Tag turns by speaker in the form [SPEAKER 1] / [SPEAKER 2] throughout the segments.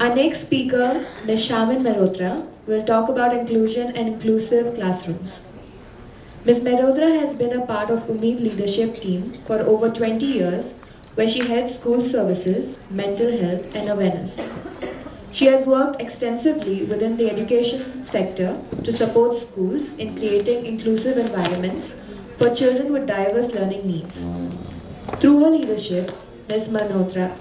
[SPEAKER 1] Our next speaker, Ms. Shamin will talk about inclusion and inclusive classrooms. Ms. Mehrotra has been a part of Umeed leadership team for over 20 years, where she heads school services, mental health, and awareness. She has worked extensively within the education sector to support schools in creating inclusive environments for children with diverse learning needs. Through her leadership, Ms. Mehrotra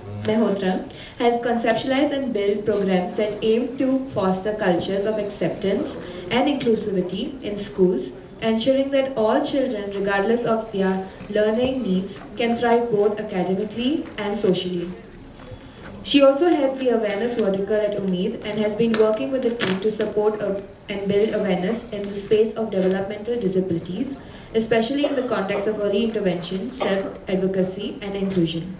[SPEAKER 1] has conceptualized and built programs that aim to foster cultures of acceptance and inclusivity in schools, ensuring that all children, regardless of their learning needs, can thrive both academically and socially. She also heads the awareness vertical at Umeed and has been working with the team to support and build awareness in the space of developmental disabilities, especially in the context of early intervention, self-advocacy, and inclusion.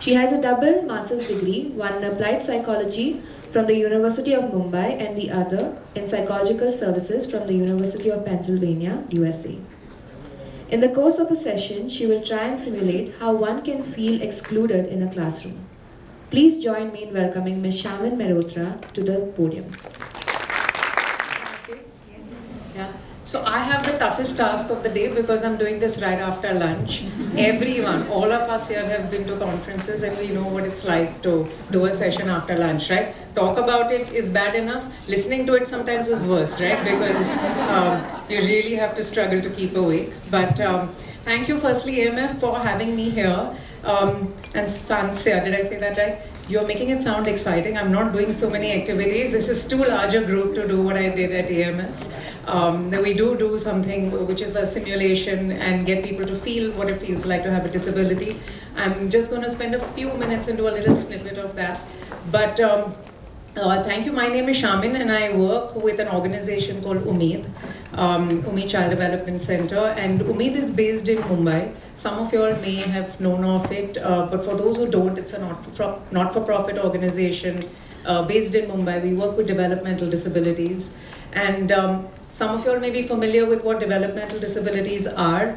[SPEAKER 1] She has a double master's degree, one in applied psychology from the University of Mumbai and the other in psychological services from the University of Pennsylvania, USA. In the course of a session, she will try and simulate how one can feel excluded in a classroom. Please join me in welcoming Ms. Shamin Mehrotra to the podium.
[SPEAKER 2] Okay. Yeah. So I have the toughest task of the day because I'm doing this right after lunch. Everyone, all of us here have been to conferences and we know what it's like to do a session after lunch, right? Talk about it is bad enough. Listening to it sometimes is worse, right? Because you really have to struggle to keep awake. But thank you firstly, AMF, for having me here. And Sansya, did I say that right? You're making it sound exciting. I'm not doing so many activities. This is too large a group to do what I did at AMF. We do something which is a simulation and get people to feel what it feels like to have a disability. I'm just going to spend a few minutes and do a little snippet of that. But thank you. My name is Shamin and I work with an organization called Umeed, Umeed Child Development Center. And Umeed is based in Mumbai. Some of you all may have known of it, but for those who don't, it's a not-for-profit organization based in Mumbai. We work with developmental disabilities. And some of you all may be familiar with what developmental disabilities are.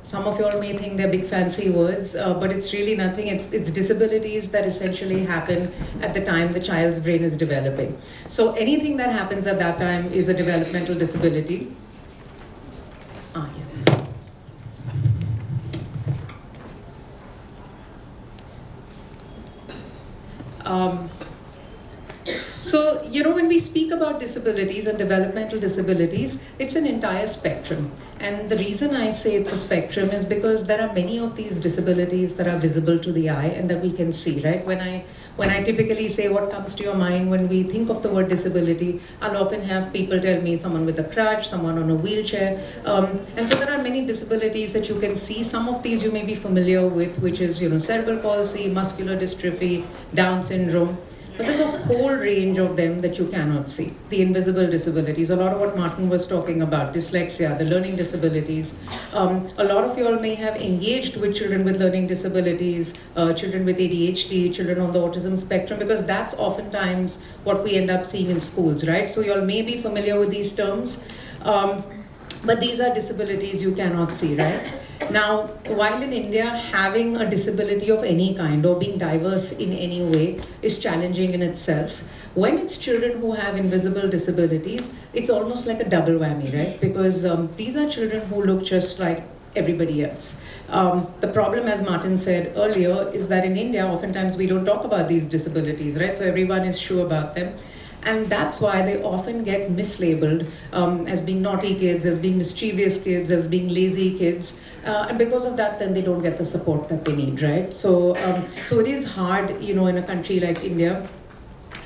[SPEAKER 2] Some of you all may think they're big fancy words, but it's really nothing. It's disabilities that essentially happen at the time the child's brain is developing. So anything that happens at that time is a developmental disability. Yes. So, you know, when we speak about disabilities and developmental disabilities, it's an entire spectrum. And the reason I say it's a spectrum is because there are many of these disabilities that are visible to the eye and that we can see, right? When I typically say what comes to your mind when we think of the word disability, I'll often have people tell me someone with a crutch, someone on a wheelchair. And so there are many disabilities that you can see. Some of these you may be familiar with, which is, you know, cerebral palsy, muscular dystrophy, Down syndrome. But there's a whole range of them that you cannot see. The invisible disabilities, a lot of what Martin was talking about, dyslexia, the learning disabilities. A lot of you all may have engaged with children with learning disabilities, children with ADHD, children on the autism spectrum, because that's oftentimes what we end up seeing in schools, right? So you all may be familiar with these terms. But these are disabilities you cannot see, right? Now, while in India, having a disability of any kind or being diverse in any way is challenging in itself, when it's children who have invisible disabilities, it's almost like a double whammy, right? Because these are children who look just like everybody else. The problem, as Martin said earlier, is that in India, oftentimes we don't talk about these disabilities, right? So everyone is sure about them. And that's why they often get mislabeled as being naughty kids, as being mischievous kids, as being lazy kids. And because of that, then they don't get the support that they need, right? So it is hard, you know, in a country like India.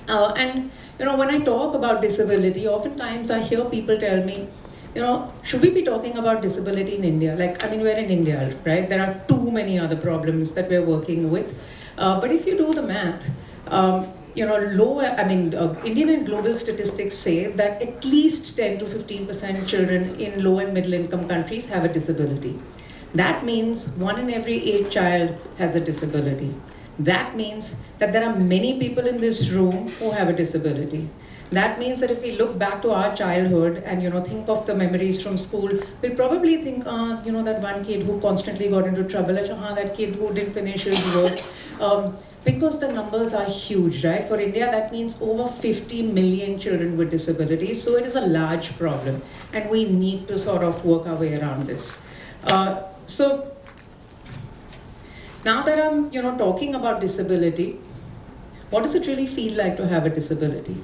[SPEAKER 2] And, you know, when I talk about disability, oftentimes I hear people tell me, you know, should we be talking about disability in India? Like, I mean, we're in India, right? There are too many other problems that we're working with. But if you do the math, you know, Indian and global statistics say that at least 10 to 15% children in low and middle income countries have a disability. That means 1 in every 8 child has a disability. That means that there are many people in this room who have a disability. That means that if we look back to our childhood and, you know, think of the memories from school, we'll probably think, you know, that one kid who constantly got into trouble, that kid who didn't finish his work. Because the numbers are huge, right? For India, that means over 50 million children with disabilities. So it is a large problem, and we need to sort of work our way around this. So now that I'm, talking about disability, what does it really feel like to have a disability?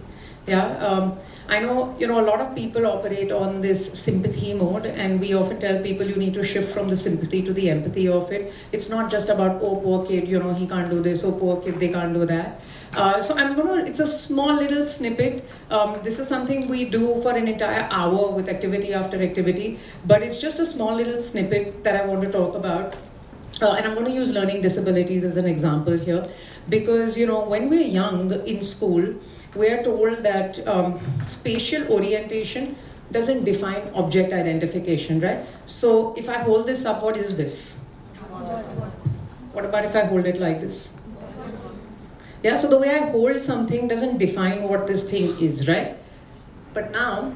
[SPEAKER 2] Yeah, I know, a lot of people operate on this sympathy mode, and we often tell people you need to shift from the sympathy to the empathy of it. It's not just about, oh, poor kid, he can't do this, oh, poor kid, they can't do that. So it's a small little snippet. This is something we do for an entire hour with activity after activity, but it's just a small little snippet that I want to talk about. And I'm going to use learning disabilities as an example here, because when we're young in school, we're told that spatial orientation doesn't define object identification, right? So if I hold this up, what is this? What about if I hold it like this? Yeah, so the way I hold something doesn't define what this thing is, right? But now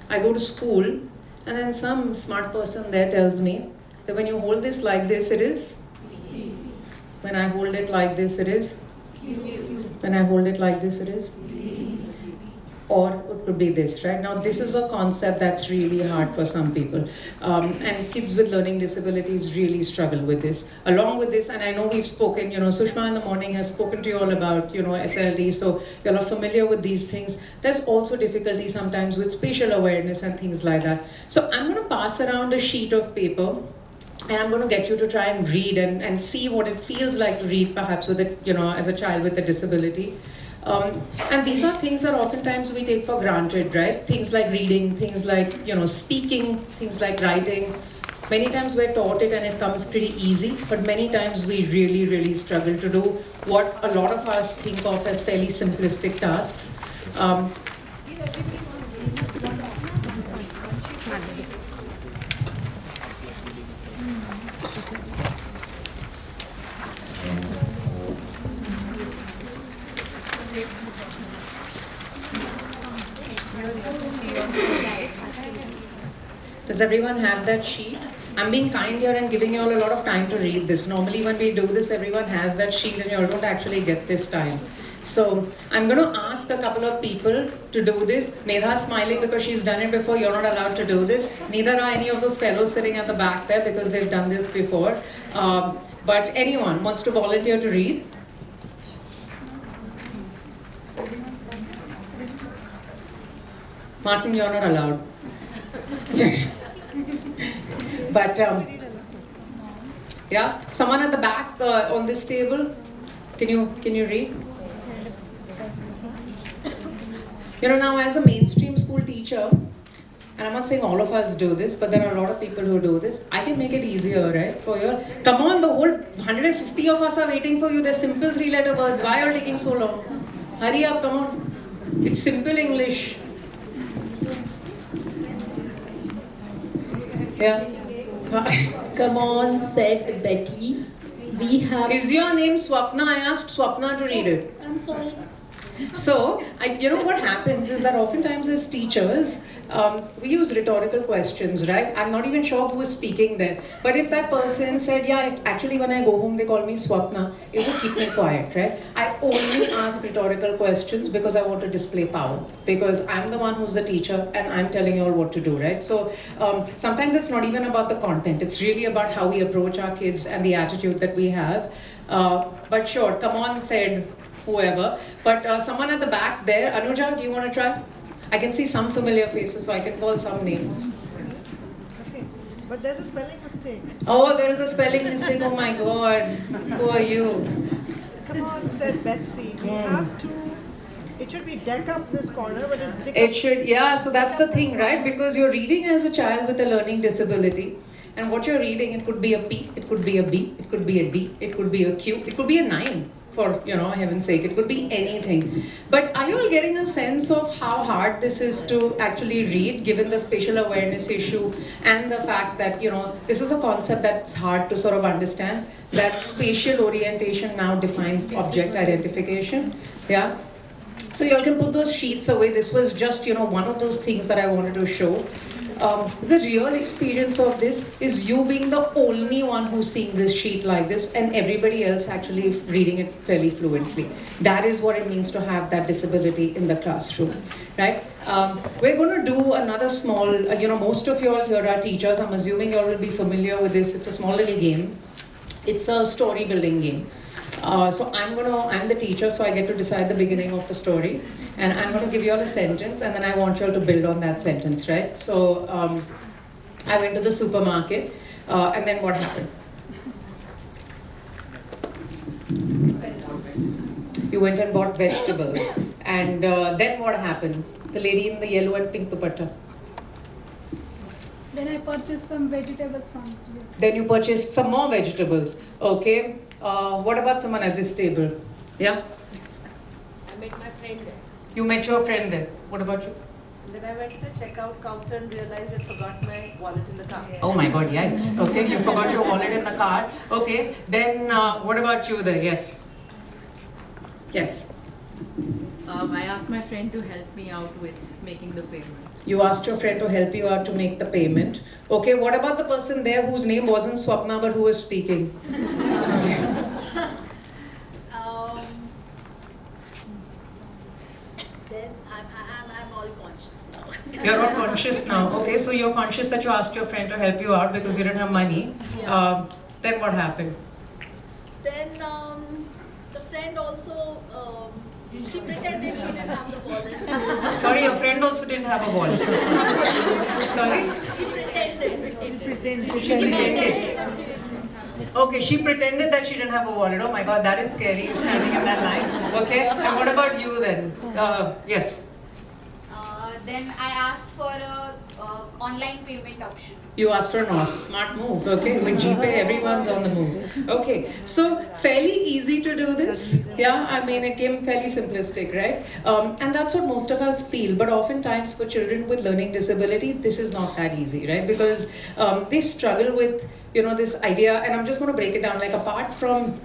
[SPEAKER 2] I go to school, and then some smart person there tells me that when you hold this like this, it is. When I hold it like this, it is. When I hold it like this, it is. Or it could be this, right? Now, this is a concept that's really hard for some people. And kids with learning disabilities really struggle with this. Along with this, and I know we've spoken, Sushma in the morning has spoken to you all about, SLD, so you're all familiar with these things. There's also difficulty sometimes with spatial awareness and things like that. So I'm going to pass around a sheet of paper, and I'm going to get you to try and read and see what it feels like to read, perhaps with it, as a child with a disability. And these are things that oftentimes we take for granted, right? Things like reading, things like, speaking, things like writing. Many times we're taught it and it comes pretty easy, but many times we really, really struggle to do what a lot of us think of as fairly simplistic tasks. Does everyone have that sheet? I'm being kind here and giving you all a lot of time to read this. Normally when we do this, everyone has that sheet and you all don't actually get this time. So I'm going to ask a couple of people to do this. Medha's smiling because she's done it before. You're not allowed to do this. Neither are any of those fellows sitting at the back there because they've done this before. But anyone wants to volunteer to read? Martin, you're not allowed. But yeah, someone at the back on this table, can you read? Now as a mainstream school teacher, and I'm not saying all of us do this, but there are a lot of people who do this. I can make it easier, right, for you. Come on, the whole 150 of us are waiting for you. They're simple 3-letter words. Why are you taking so long? Hurry up, come on. It's simple English. Yeah.
[SPEAKER 3] Come on, said Betty. We have...
[SPEAKER 2] Is your name Swapna? I asked Swapna to read it.
[SPEAKER 3] I'm sorry.
[SPEAKER 2] So, what happens is that oftentimes as teachers, we use rhetorical questions, right? I'm not even sure who is speaking there. But if that person said, yeah, actually when I go home, they call me Swapna, it will keep me quiet, right? I only ask rhetorical questions because I want to display power. Because I'm the one who's the teacher and I'm telling you all what to do, right? So, sometimes it's not even about the content. It's really about how we approach our kids and the attitude that we have. But sure, come on, said whoever, but someone at the back there, Anuja, do you want to try? I can see some familiar faces, so I can call some names.
[SPEAKER 4] Okay, but there's a spelling mistake.
[SPEAKER 2] Oh, there is a spelling mistake, oh my god, who are you?
[SPEAKER 4] Come on, said Betsy, we have to, it should be deck up this corner, but it's stick
[SPEAKER 2] It should, yeah, so that's the thing, right? Because you're reading as a child with a learning disability, and what you're reading, it could be a P, it could be a B, it could be a D, it could be a Q, it could be a 9. For, heaven's sake, it could be anything. But are you all getting a sense of how hard this is to actually read, given the spatial awareness issue and the fact that, this is a concept that's hard to sort of understand, that spatial orientation now defines object identification, yeah? So you all can put those sheets away. This was just, one of those things that I wanted to show. The real experience of this is you being the only one who's seeing this sheet like this and everybody else actually reading it fairly fluently. That is what it means to have that disability in the classroom, right? We're going to do another small, most of you all here are teachers. I'm assuming you all will be familiar with this. It's a small little game. It's a story building game. So I'm the teacher, so I get to decide the beginning of the story, and I'm going to give you all a sentence, and then I want you all to build on that sentence, right? So I went to the supermarket, and then what happened? You went and bought vegetables, and then what happened? The lady in the yellow and pink dupatta.
[SPEAKER 5] Then I purchased some vegetables from you.
[SPEAKER 2] Then you purchased some more vegetables. Okay. What about someone at this table? Yeah?
[SPEAKER 6] I met my friend there.
[SPEAKER 2] You met your friend there. What about you?
[SPEAKER 6] Then I went to the checkout counter and realized I forgot my wallet in the car.
[SPEAKER 2] Oh my God, yikes. Okay, you forgot your wallet in the car. Okay, then what about you there? Yes. Yes.
[SPEAKER 7] I asked my friend to help me out with making the payment.
[SPEAKER 2] You asked your friend to help you out to make the payment. Okay, what about the person there whose name wasn't Swapna but who was speaking?
[SPEAKER 6] Then I'm all conscious now.
[SPEAKER 2] You're all conscious now. Okay, so you're conscious that you asked your friend to help you out because you didn't have money.
[SPEAKER 6] Yeah.
[SPEAKER 2] Then what happened?
[SPEAKER 6] Then the friend also, she pretended she didn't have the wallet. So
[SPEAKER 2] Sorry, your friend also didn't have a wallet. Sorry?
[SPEAKER 6] she pretended.
[SPEAKER 2] She pretended. Okay, she pretended that she didn't have a wallet. Oh my God, that is scary. You're standing in that line. Okay, and what about you then? Yes.
[SPEAKER 8] Then I asked for a online payment option.
[SPEAKER 2] You asked for an OS. Smart move. Okay, with GPay, everyone's on the move. Okay, so fairly easy to do this. Yeah, I mean, it came fairly simplistic, right? And that's what most of us feel. But oftentimes for children with learning disability, this is not that easy, right? Because they struggle with, this idea, and I'm just going to break it down. Like, apart from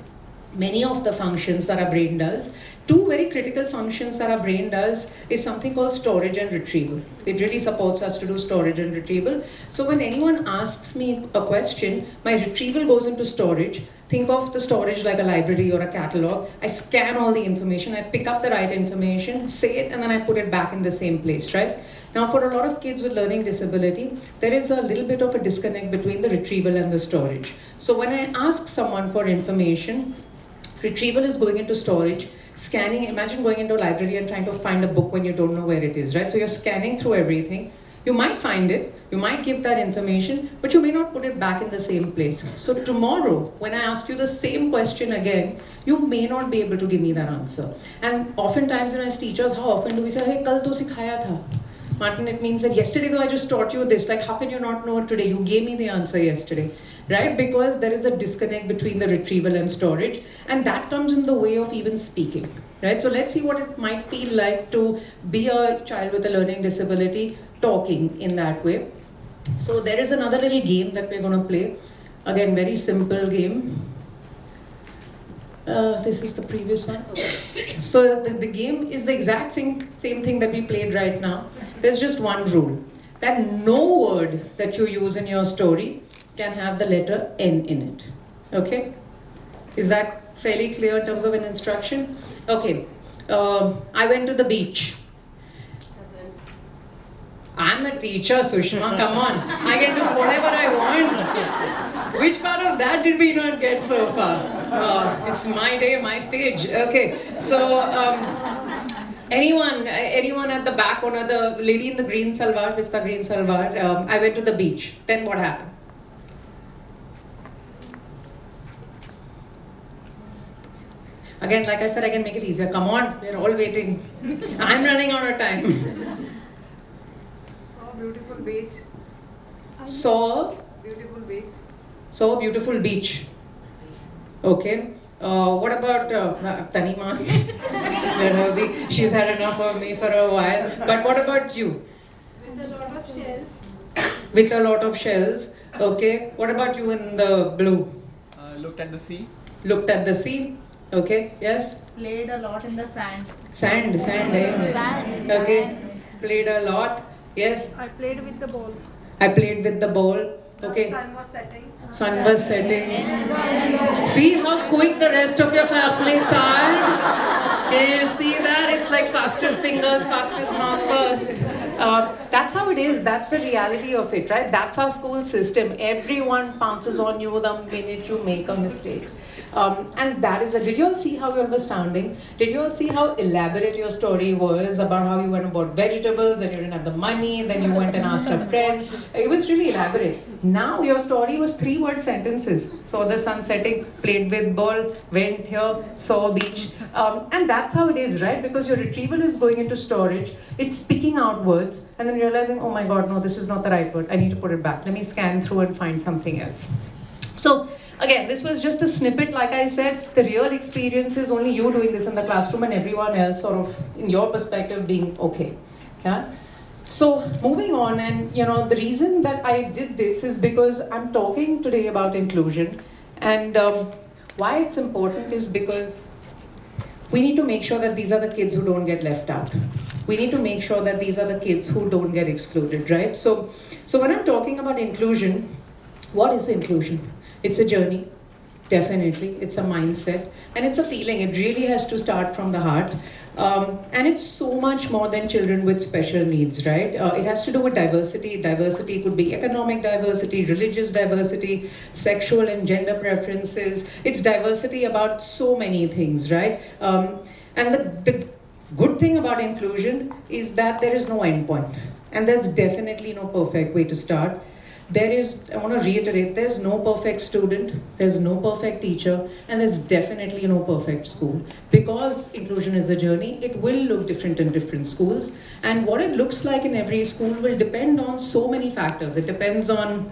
[SPEAKER 2] many of the functions that our brain does, two very critical functions that our brain does is something called storage and retrieval. It really supports us to do storage and retrieval. So when anyone asks me a question, my retrieval goes into storage. Think of the storage like a library or a catalog. I scan all the information, I pick up the right information, say it, and then I put it back in the same place, right? Now, for a lot of kids with learning disability, there is a little bit of a disconnect between the retrieval and the storage. So when I ask someone for information, retrieval is going into storage, scanning. Imagine going into a library and trying to find a book when you don't know where it is, right? So you're scanning through everything. You might find it, you might give that information, but you may not put it back in the same place. So tomorrow, when I ask you the same question again, you may not be able to give me that answer. And oftentimes, as teachers, how often do we say, "Hey, kal to sikhaya tha." Martin, it means that yesterday though I just taught you this, like how can you not know it today? You gave me the answer yesterday, right? Because there is a disconnect between the retrieval and storage, and that comes in the way of even speaking, right? So let's see what it might feel like to be a child with a learning disability talking in that way. So there is another little game that we're going to play. Again, very simple game. This is the previous one. So the game is the exact same thing that we played right now. There's just one rule, that no word that you use in your story can have the letter N in it. Okay? Is that fairly clear in terms of an instruction? Okay. I went to the beach. I'm a teacher, Sushma, come on. I can do whatever I want. Which part of that did we not get so far? It's my day, my stage. Okay, so anyone at the back, one of the lady in the green salwar, Vista green salwar, I went to the beach. Then what happened? Again, like I said, I can make it easier. Come on, we're all waiting. I'm running out of time.
[SPEAKER 4] Beautiful beach.
[SPEAKER 2] Saw
[SPEAKER 4] Beautiful beach.
[SPEAKER 2] a beautiful beach. Okay. What about Tanima? She's had enough of me for a while. But what about you?
[SPEAKER 5] With a lot of shells.
[SPEAKER 2] With a lot of shells. Okay. What about you in the blue?
[SPEAKER 9] Looked at the sea.
[SPEAKER 2] Looked at the sea. Okay. Yes.
[SPEAKER 7] Played a lot in the sand.
[SPEAKER 2] Sand. Eh?
[SPEAKER 6] Sand.
[SPEAKER 2] Okay. Played a lot. Yes.
[SPEAKER 5] I played with the ball.
[SPEAKER 2] I played with the ball. Okay.
[SPEAKER 9] The sun was setting.
[SPEAKER 2] Sun was setting. See how quick the rest of your classmates are? Can you see that? It's like fastest fingers, fastest mouth first. That's how it is. That's the reality of it, right? That's our school system. Everyone pounces on you the minute you make a mistake. And that is did you all see how you all were standing? Did you all see how elaborate your story was about how you went about vegetables and you didn't have the money, then you went and asked a friend? It was really elaborate. Now your story was 3-word sentences. Saw the sun setting, played with ball, went here, saw a beach. And that's how it is, right? Because your retrieval is going into storage, it's picking out words and then realizing, oh my God, no, this is not the right word. I need to put it back. Let me scan through and find something else. So, again, this was just a snippet, like I said. The real experience is only you doing this in the classroom and everyone else sort of, in your perspective, being okay. Yeah? So, moving on, and the reason that I did this is because I'm talking today about inclusion. And why it's important is because we need to make sure that these are the kids who don't get left out. We need to make sure that these are the kids who don't get excluded, right? So when I'm talking about inclusion, what is inclusion? It's a journey, definitely. It's a mindset, and it's a feeling. It really has to start from the heart. And it's so much more than children with special needs, right? It has to do with diversity. Diversity could be economic diversity, religious diversity, sexual and gender preferences. It's diversity about so many things, right? And the good thing about inclusion is that there is no end point. And there's definitely no perfect way to start. I want to reiterate, there's no perfect student, there's no perfect teacher, and there's definitely no perfect school. Because inclusion is a journey, it will look different in different schools. And what it looks like in every school will depend on so many factors. It depends on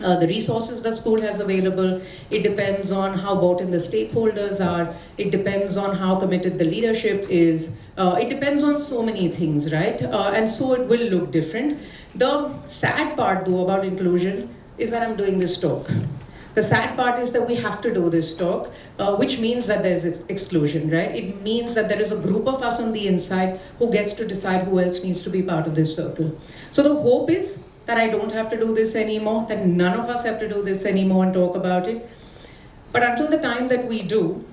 [SPEAKER 2] the resources that school has available. It depends on how bought in the stakeholders are. It depends on how committed the leadership is. It depends on so many things, right? And so it will look different. The sad part though about inclusion is that I'm doing this talk. The sad part is that we have to do this talk, which means that there's exclusion, right? It means that there is a group of us on the inside who gets to decide who else needs to be part of this circle. So the hope is that I don't have to do this anymore, that none of us have to do this anymore and talk about it. But until the time that we do,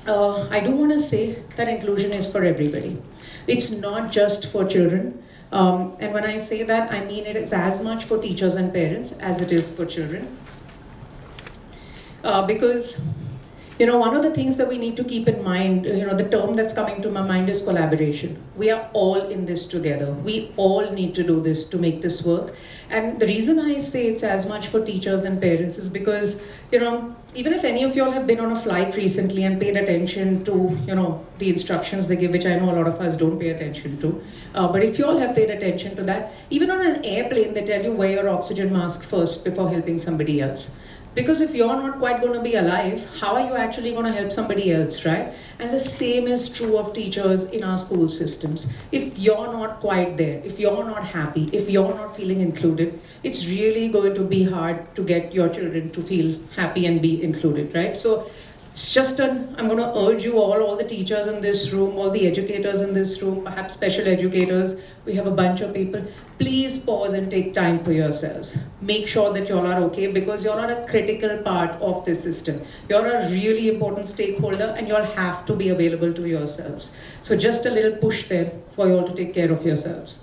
[SPEAKER 2] I do want to say that inclusion is for everybody. It's not just for children. And when I say that, I mean it is as much for teachers and parents as it is for children. Because one of the things that we need to keep in mind, the term that's coming to my mind is collaboration. We are all in this together. We all need to do this to make this work. And the reason I say it's as much for teachers and parents is because, even if any of you all have been on a flight recently and paid attention to, the instructions they give, which I know a lot of us don't pay attention to, but if you all have paid attention to that, even on an airplane, they tell you wear your oxygen mask first before helping somebody else. Because if you're not quite going to be alive, how are you actually going to help somebody else, right? And the same is true of teachers in our school systems. If you're not quite there, if you're not happy, if you're not feeling included, it's really going to be hard to get your children to feel happy and be included, right? So it's just I'm going to urge you all the teachers in this room, all the educators in this room, perhaps special educators, we have a bunch of people, please pause and take time for yourselves. Make sure that you all are okay, because you're a critical part of this system. You're a really important stakeholder and you all have to be available to yourselves. So just a little push there for you all to take care of yourselves.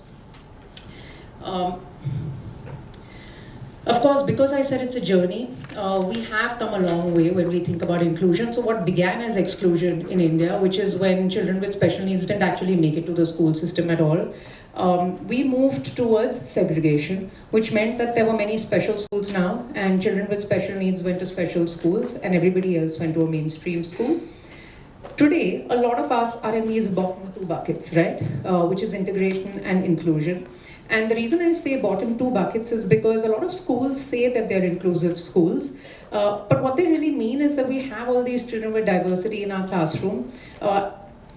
[SPEAKER 2] Of course, because I said it's a journey, we have come a long way when we think about inclusion. So what began as exclusion in India, which is when children with special needs didn't actually make it to the school system at all, we moved towards segregation, which meant that there were many special schools now, and children with special needs went to special schools, and everybody else went to a mainstream school. Today, a lot of us are in these bottom two buckets, right? Which is integration and inclusion. And the reason I say bottom two buckets is because a lot of schools say that they're inclusive schools, but what they really mean is that we have all these children with diversity in our classroom.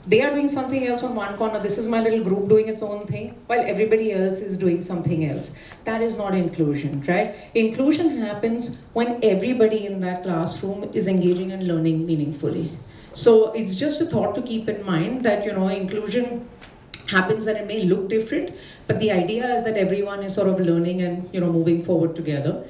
[SPEAKER 2] They are doing something else on one corner. This is my little group doing its own thing, while everybody else is doing something else. That is not inclusion, right? Inclusion happens when everybody in that classroom is engaging and learning meaningfully. So it's just a thought to keep in mind that, inclusion happens and it may look different, but the idea is that everyone is sort of learning and moving forward together.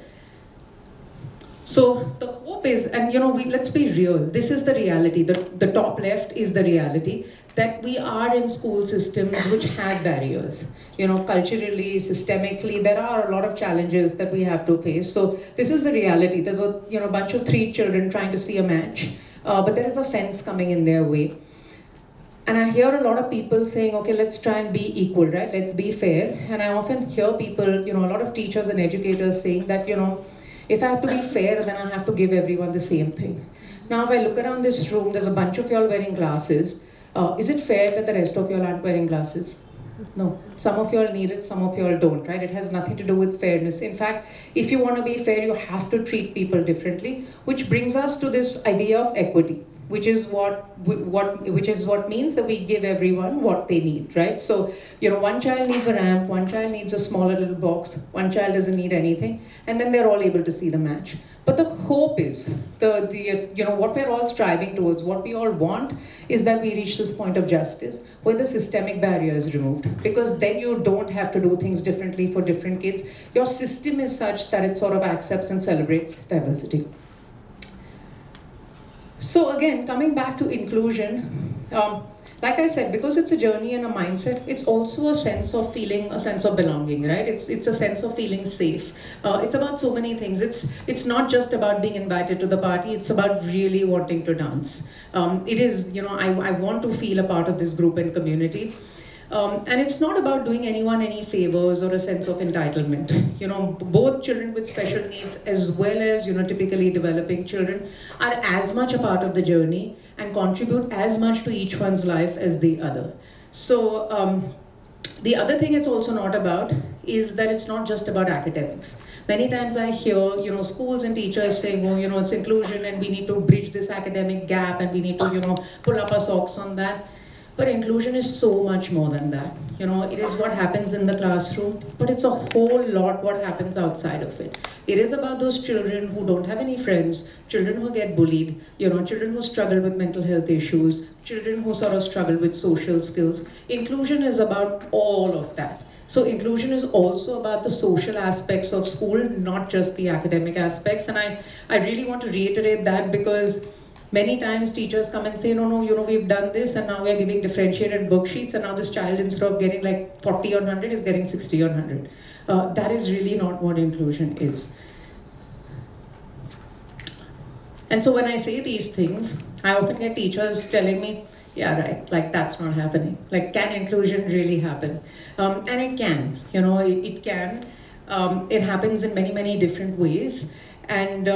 [SPEAKER 2] So the hope is, and let's be real, this is the reality, the top left is the reality, that we are in school systems which have barriers. Culturally, systemically, there are a lot of challenges that we have to face. So this is the reality. There's a bunch of 3 children trying to see a match, but there is a fence coming in their way. And I hear a lot of people saying, okay, let's try and be equal, right? Let's be fair. And I often hear people, a lot of teachers and educators saying that, if I have to be fair, then I have to give everyone the same thing. Now, if I look around this room, there's a bunch of y'all wearing glasses. Is it fair that the rest of y'all aren't wearing glasses? No. Some of y'all need it, some of y'all don't, right? It has nothing to do with fairness. In fact, if you want to be fair, you have to treat people differently, which brings us to this idea of equity, which is what means that we give everyone what they need, right? So, one child needs a ramp, one child needs a smaller little box, one child doesn't need anything, and then they're all able to see the match. But the hope is, what we're all striving towards, what we all want, is that we reach this point of justice where the systemic barrier is removed. Because then you don't have to do things differently for different kids. Your system is such that it sort of accepts and celebrates diversity. So again, coming back to inclusion, like I said, because it's a journey and a mindset, it's also a sense of feeling, a sense of belonging, right? It's a sense of feeling safe. It's about so many things. It's not just about being invited to the party, it's about really wanting to dance. It is, I want to feel a part of this group and community. And it's not about doing anyone any favors or a sense of entitlement. Both children with special needs as well as, typically developing children are as much a part of the journey and contribute as much to each one's life as the other. So the other thing it's also not about is that it's not just about academics. Many times I hear, schools and teachers saying, oh, it's inclusion and we need to bridge this academic gap and we need to, pull up our socks on that. But inclusion is so much more than that. It is what happens in the classroom, but it's a whole lot what happens outside of it. It is about those children who don't have any friends, children who get bullied, children who struggle with mental health issues, children who sort of struggle with social skills. Inclusion is about all of that. So inclusion is also about the social aspects of school, not just the academic aspects. And I really want to reiterate that because many times teachers come and say, no, we've done this and now we're giving differentiated worksheets and now this child instead of getting like 40 on 100 is getting 60 on 100. That is really not what inclusion is. And so when I say these things, I often get teachers telling me, yeah, right, like that's not happening. Like, can inclusion really happen? And it can, it can. It happens in many, many different ways. And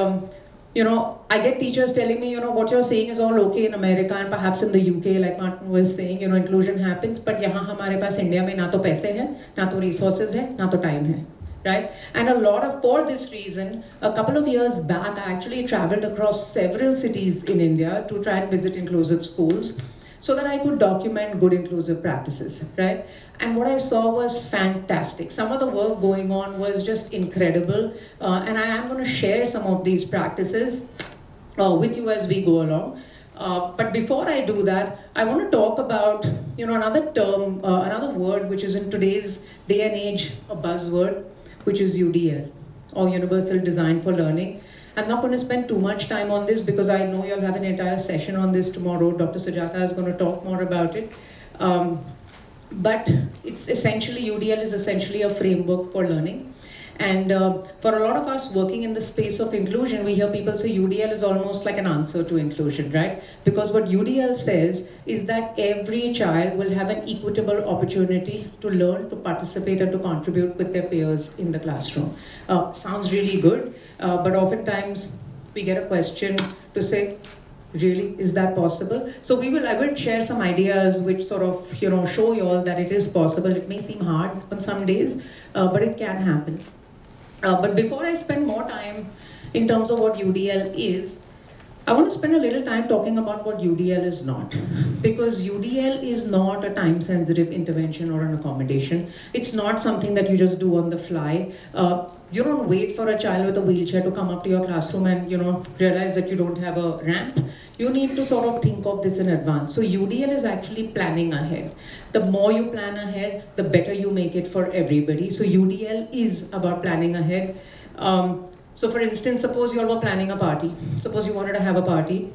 [SPEAKER 2] I get teachers telling me, what you're saying is all okay in America and perhaps in the UK, like Martin was saying, inclusion happens, but यहाँ हमारे पास India में ना तो पैसे हैं, ना तो resources हैं, ना तो time है, right? And for this reason, a couple of years back, I actually traveled across several cities in India to try and visit inclusive schools so that I could document good inclusive practices, right? And what I saw was fantastic. Some of the work going on was just incredible. And I am going to share some of these practices with you as we go along. But before I do that, I want to talk about, another term, another word which is in today's day and age a buzzword, which is UDL, or Universal Design for Learning. I'm not going to spend too much time on this because I know you'll have an entire session on this tomorrow. Dr. Sujata is going to talk more about it. But it's essentially, UDL is essentially a framework for learning. And for a lot of us working in the space of inclusion, we hear people say UDL is almost like an answer to inclusion, right? Because what UDL says is that every child will have an equitable opportunity to learn, to participate, and to contribute with their peers in the classroom. Sounds really good, but oftentimes we get a question to say, really, is that possible? So I will share some ideas which sort of, show you all that it is possible. It may seem hard on some days, but it can happen. But before I spend more time in terms of what UDL is, I want to spend a little time talking about what UDL is not. Because UDL is not a time-sensitive intervention or an accommodation. It's not something that you just do on the fly. You don't wait for a child with a wheelchair to come up to your classroom and realize that you don't have a ramp. You need to sort of think of this in advance. So UDL is actually planning ahead. The more you plan ahead, the better you make it for everybody. So UDL is about planning ahead. So for instance, suppose you all were planning a party. Suppose you wanted to have a party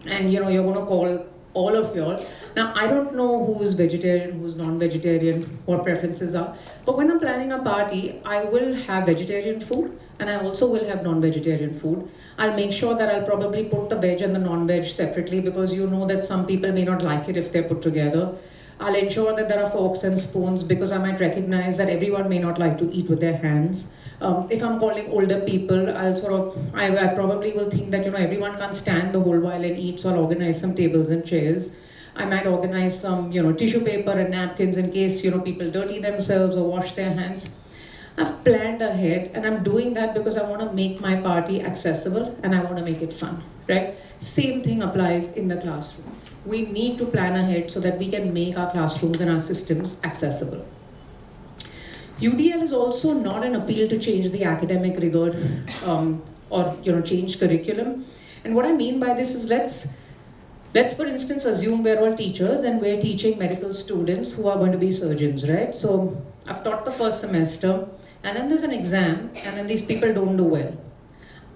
[SPEAKER 2] and you're going to call all of y'all. Now, I don't know who is vegetarian, who's non-vegetarian, what preferences are. But when I'm planning a party, I will have vegetarian food and I also will have non-vegetarian food. I'll make sure that I'll probably put the veg and the non-veg separately because you know that some people may not like it if they're put together. I'll ensure that there are forks and spoons because I might recognize that everyone may not like to eat with their hands. If I'm calling older people, I probably will think that everyone can't stand the whole while and eat, so I'll organize some tables and chairs. I might organize some tissue paper and napkins in case people dirty themselves or wash their hands. I've planned ahead and I'm doing that because I want to make my party accessible and I want to make it fun, right? Same thing applies in the classroom. We need to plan ahead so that we can make our classrooms and our systems accessible. UDL is also not an appeal to change the academic rigor or change curriculum. And what I mean by this is let's for instance assume we're all teachers and we're teaching medical students who are going to be surgeons, right? So I've taught the first semester and then there's an exam and then these people don't do well.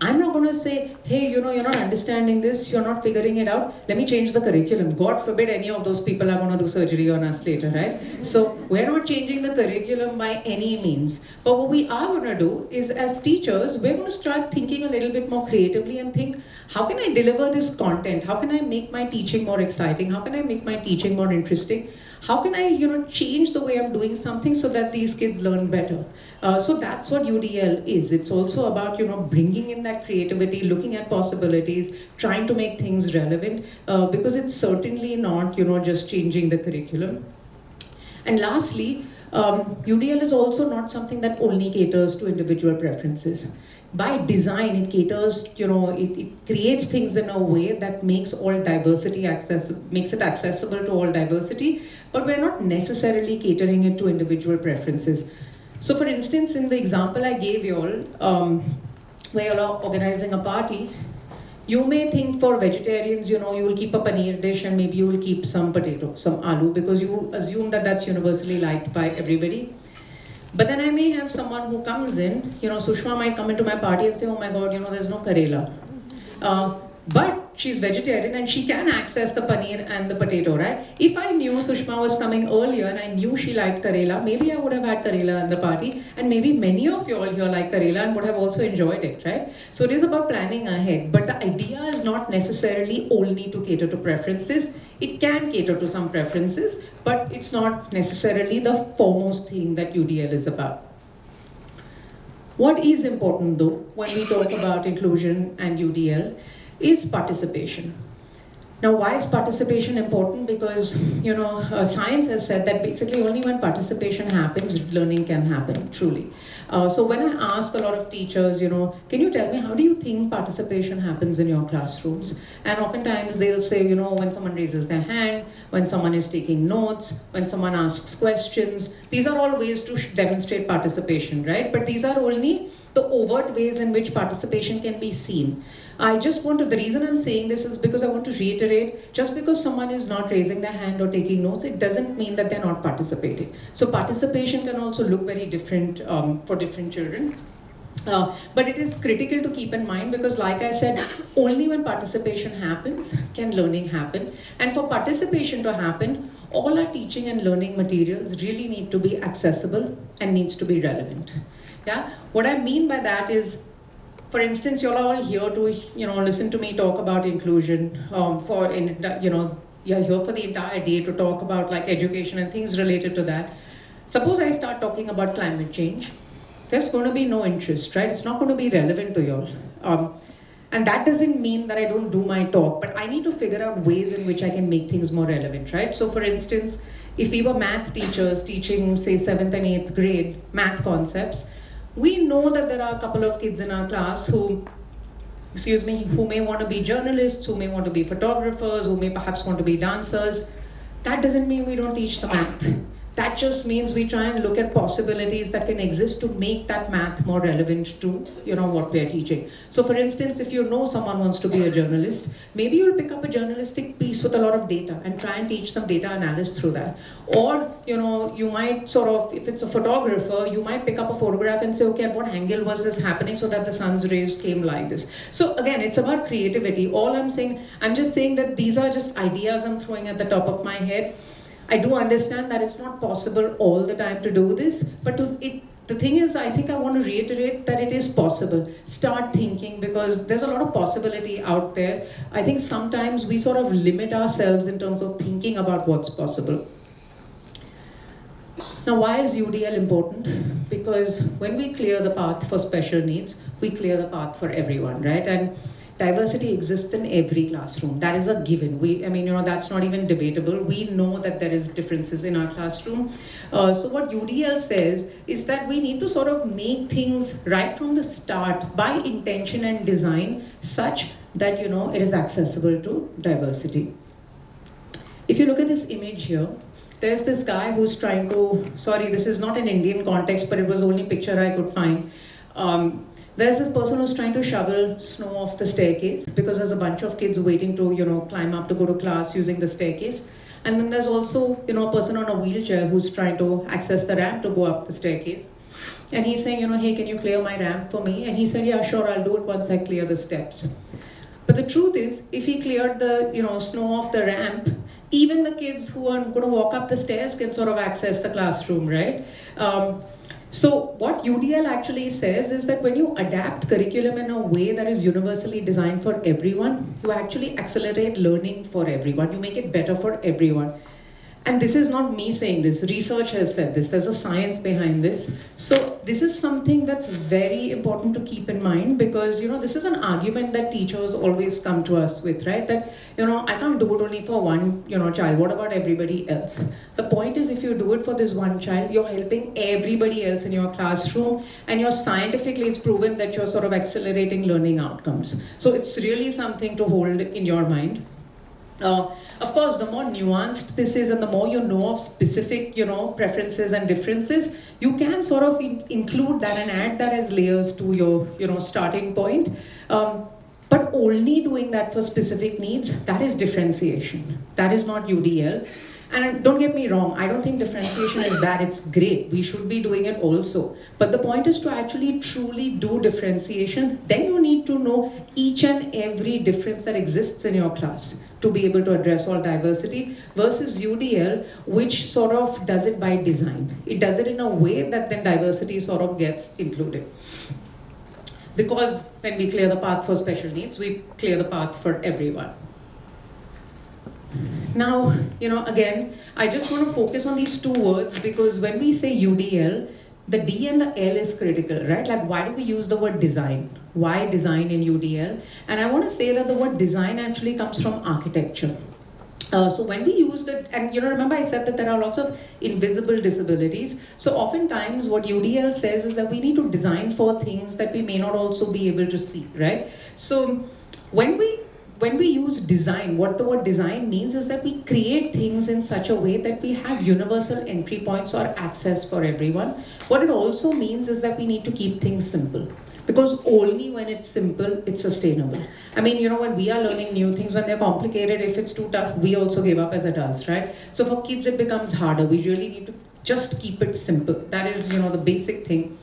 [SPEAKER 2] I'm not going to say, hey, you're not understanding this, you're not figuring it out, let me change the curriculum. God forbid any of those people are going to do surgery on us later, right? So we're not changing the curriculum by any means. But what we are going to do is, as teachers, we're going to start thinking a little bit more creatively and think, how can I deliver this content? How can I make my teaching more exciting? How can I make my teaching more interesting? How can I, change the way I'm doing something so that these kids learn better? So that's what UDL is. It's also about, bringing in that creativity, looking at possibilities, trying to make things relevant, because it's certainly not, just changing the curriculum. And lastly, UDL is also not something that only caters to individual preferences. By design, it caters, it creates things in a way that makes all diversity makes it accessible to all diversity, but we're not necessarily catering it to individual preferences. So for instance, in the example I gave you all, where you are organizing a party, you may think for vegetarians, you will keep a paneer dish and maybe you will keep some potato, some aloo, because you assume that that's universally liked by everybody. But then I may have someone who comes in, Sushma might come into my party and say, oh my God, there's no Karela. But she's vegetarian and she can access the paneer and the potato, right? If I knew Sushma was coming earlier and I knew she liked Karela, maybe I would have had Karela in the party, and maybe many of you all here like Karela and would have also enjoyed it, right? So it is about planning ahead, but the idea is not necessarily only to cater to preferences. It can cater to some preferences, but it's not necessarily the foremost thing that UDL is about. What is important though, when we talk about inclusion and UDL, is participation. Now, why is participation important? Because, science has said that basically only when participation happens, learning can happen, truly. So when I ask a lot of teachers, can you tell me, how do you think participation happens in your classrooms? And oftentimes they'll say, when someone raises their hand, when someone is taking notes, when someone asks questions, these are all ways to demonstrate participation, right? But these are only the overt ways in which participation can be seen. The reason I'm saying this is because I want to reiterate, just because someone is not raising their hand or taking notes, it doesn't mean that they're not participating. So participation can also look very different for different children. But it is critical to keep in mind because, like I said, only when participation happens can learning happen. And for participation to happen, all our teaching and learning materials really need to be accessible and needs to be relevant. Yeah, what I mean by that is, for instance, you're all here to, listen to me talk about inclusion. You're here for the entire day to talk about like education and things related to that. Suppose I start talking about climate change, there's going to be no interest, right? It's not going to be relevant to you all. And that doesn't mean that I don't do my talk, but I need to figure out ways in which I can make things more relevant, right? So for instance, if we were math teachers teaching, say, 7th and 8th grade math concepts, we know that there are a couple of kids in our class who excuse me, who may want to be journalists, who may want to be photographers, who may perhaps want to be dancers. That doesn't mean we don't teach the math. That just means we try and look at possibilities that can exist to make that math more relevant to, what we're teaching. So for instance, if you know someone wants to be a journalist, maybe you'll pick up a journalistic piece with a lot of data and try and teach some data analysis through that. Or, you might sort of, if it's a photographer, you might pick up a photograph and say, okay, at what angle was this happening so that the sun's rays came like this. So again, it's about creativity. All I'm saying, I'm just saying that these are just ideas I'm throwing at the top of my head. I do understand that it's not possible all the time to do this, but the thing is, I think I want to reiterate that it is possible. Start thinking, because there's a lot of possibility out there. I think sometimes we sort of limit ourselves in terms of thinking about what's possible. Now, why is UDL important? Because when we clear the path for special needs, we clear the path for everyone, right? And diversity exists in every classroom. That is a given. That's not even debatable. We know that there is differences in our classroom. So what UDL says is that we need to sort of make things right from the start by intention and design such that, it is accessible to diversity. If you look at this image here, there's this guy who's trying to, sorry, this is not an Indian context, but it was the only picture I could find. There's this person who's trying to shovel snow off the staircase because there's a bunch of kids waiting to, climb up to go to class using the staircase. And then there's also, a person on a wheelchair who's trying to access the ramp to go up the staircase. And he's saying, hey, can you clear my ramp for me? And he said, yeah, sure, I'll do it once I clear the steps. But the truth is, if he cleared the, snow off the ramp, even the kids who are going to walk up the stairs can sort of access the classroom, right? So what UDL actually says is that when you adapt curriculum in a way that is universally designed for everyone, you actually accelerate learning for everyone. You make it better for everyone. And this is not me saying this, research has said this, there's a science behind this. So this is something that's very important to keep in mind, because this is an argument that teachers always come to us with, right? That, I can't do it only for one, child, what about everybody else? The point is, if you do it for this one child, you're helping everybody else in your classroom, and scientifically it's proven that you're sort of accelerating learning outcomes. So it's really something to hold in your mind. Of course, the more nuanced this is and the more you know of specific, preferences and differences, you can sort of include that and add that as layers to your, starting point. But only doing that for specific needs, that is differentiation. That is not UDL. And don't get me wrong, I don't think differentiation is bad, it's great. We should be doing it also. But the point is to actually truly do differentiation. Then you need to know each and every difference that exists in your class to be able to address all diversity, versus UDL, which sort of does it by design. It does it in a way that then diversity sort of gets included. Because when we clear the path for special needs, we clear the path for everyone. Now, again, I just want to focus on these two words, because when we say UDL, the D and the L is critical, right? Like, why do we use the word design? Why design in UDL? And I want to say that the word design actually comes from architecture. So when we use that, and remember I said that there are lots of invisible disabilities. So oftentimes what UDL says is that we need to design for things that we may not also be able to see, right? So when we use design, what the word design means is that we create things in such a way that we have universal entry points or access for everyone. What it also means is that we need to keep things simple, because only when it's simple, it's sustainable. I mean, when we are learning new things, when they're complicated, if it's too tough, we also give up as adults, right? So for kids, it becomes harder. We really need to just keep it simple. That is, the basic thing.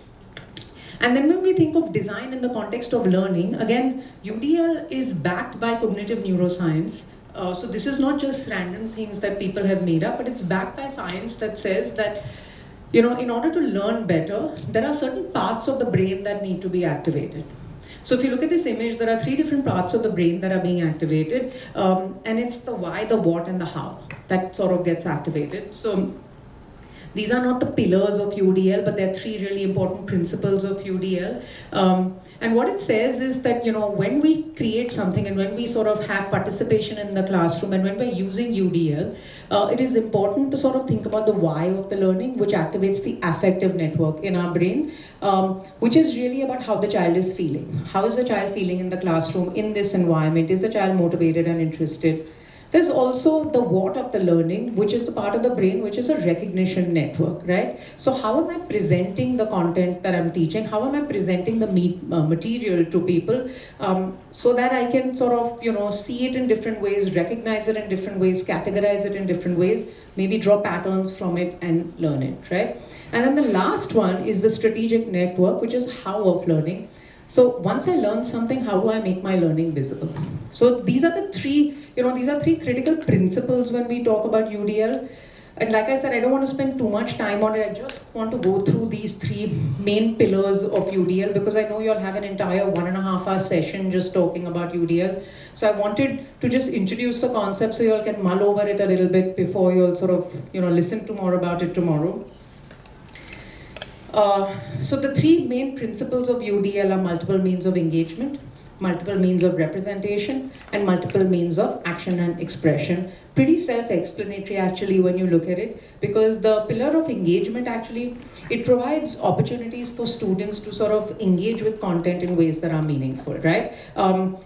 [SPEAKER 2] And then when we think of design in the context of learning, again, UDL is backed by cognitive neuroscience. So this is not just random things that people have made up, but it's backed by science that says that, in order to learn better, there are certain parts of the brain that need to be activated. So if you look at this image, there are 3 different parts of the brain that are being activated. And it's the why, the what, and the how that sort of gets activated. So These are not the pillars of UDL, but they're three really important principles of UDL. And what it says is that, when we create something and when we sort of have participation in the classroom and when we're using UDL, it is important to sort of think about the why of the learning, which activates the affective network in our brain, which is really about how the child is feeling. How is the child feeling in the classroom, in this environment? Is the child motivated and interested? There's also the what of the learning, which is the part of the brain which is a recognition network, right? So how am I presenting the content that I'm teaching? How am I presenting the material to people so that I can sort of, see it in different ways, recognize it in different ways, categorize it in different ways, maybe draw patterns from it and learn it, right? And then the last one is the strategic network, which is how of learning. So once I learn something, how do I make my learning visible? So these are the three, these are three critical principles when we talk about UDL. And like I said, I don't want to spend too much time on it. I just want to go through these three main pillars of UDL because I know you'll have an entire 1.5 hour session just talking about UDL. So I wanted to just introduce the concept so you all can mull over it a little bit before you all sort of, listen to more about it tomorrow. So the three main principles of UDL are multiple means of engagement, multiple means of representation, and multiple means of action and expression. Pretty self-explanatory actually when you look at it, because the pillar of engagement actually, it provides opportunities for students to sort of engage with content in ways that are meaningful, right?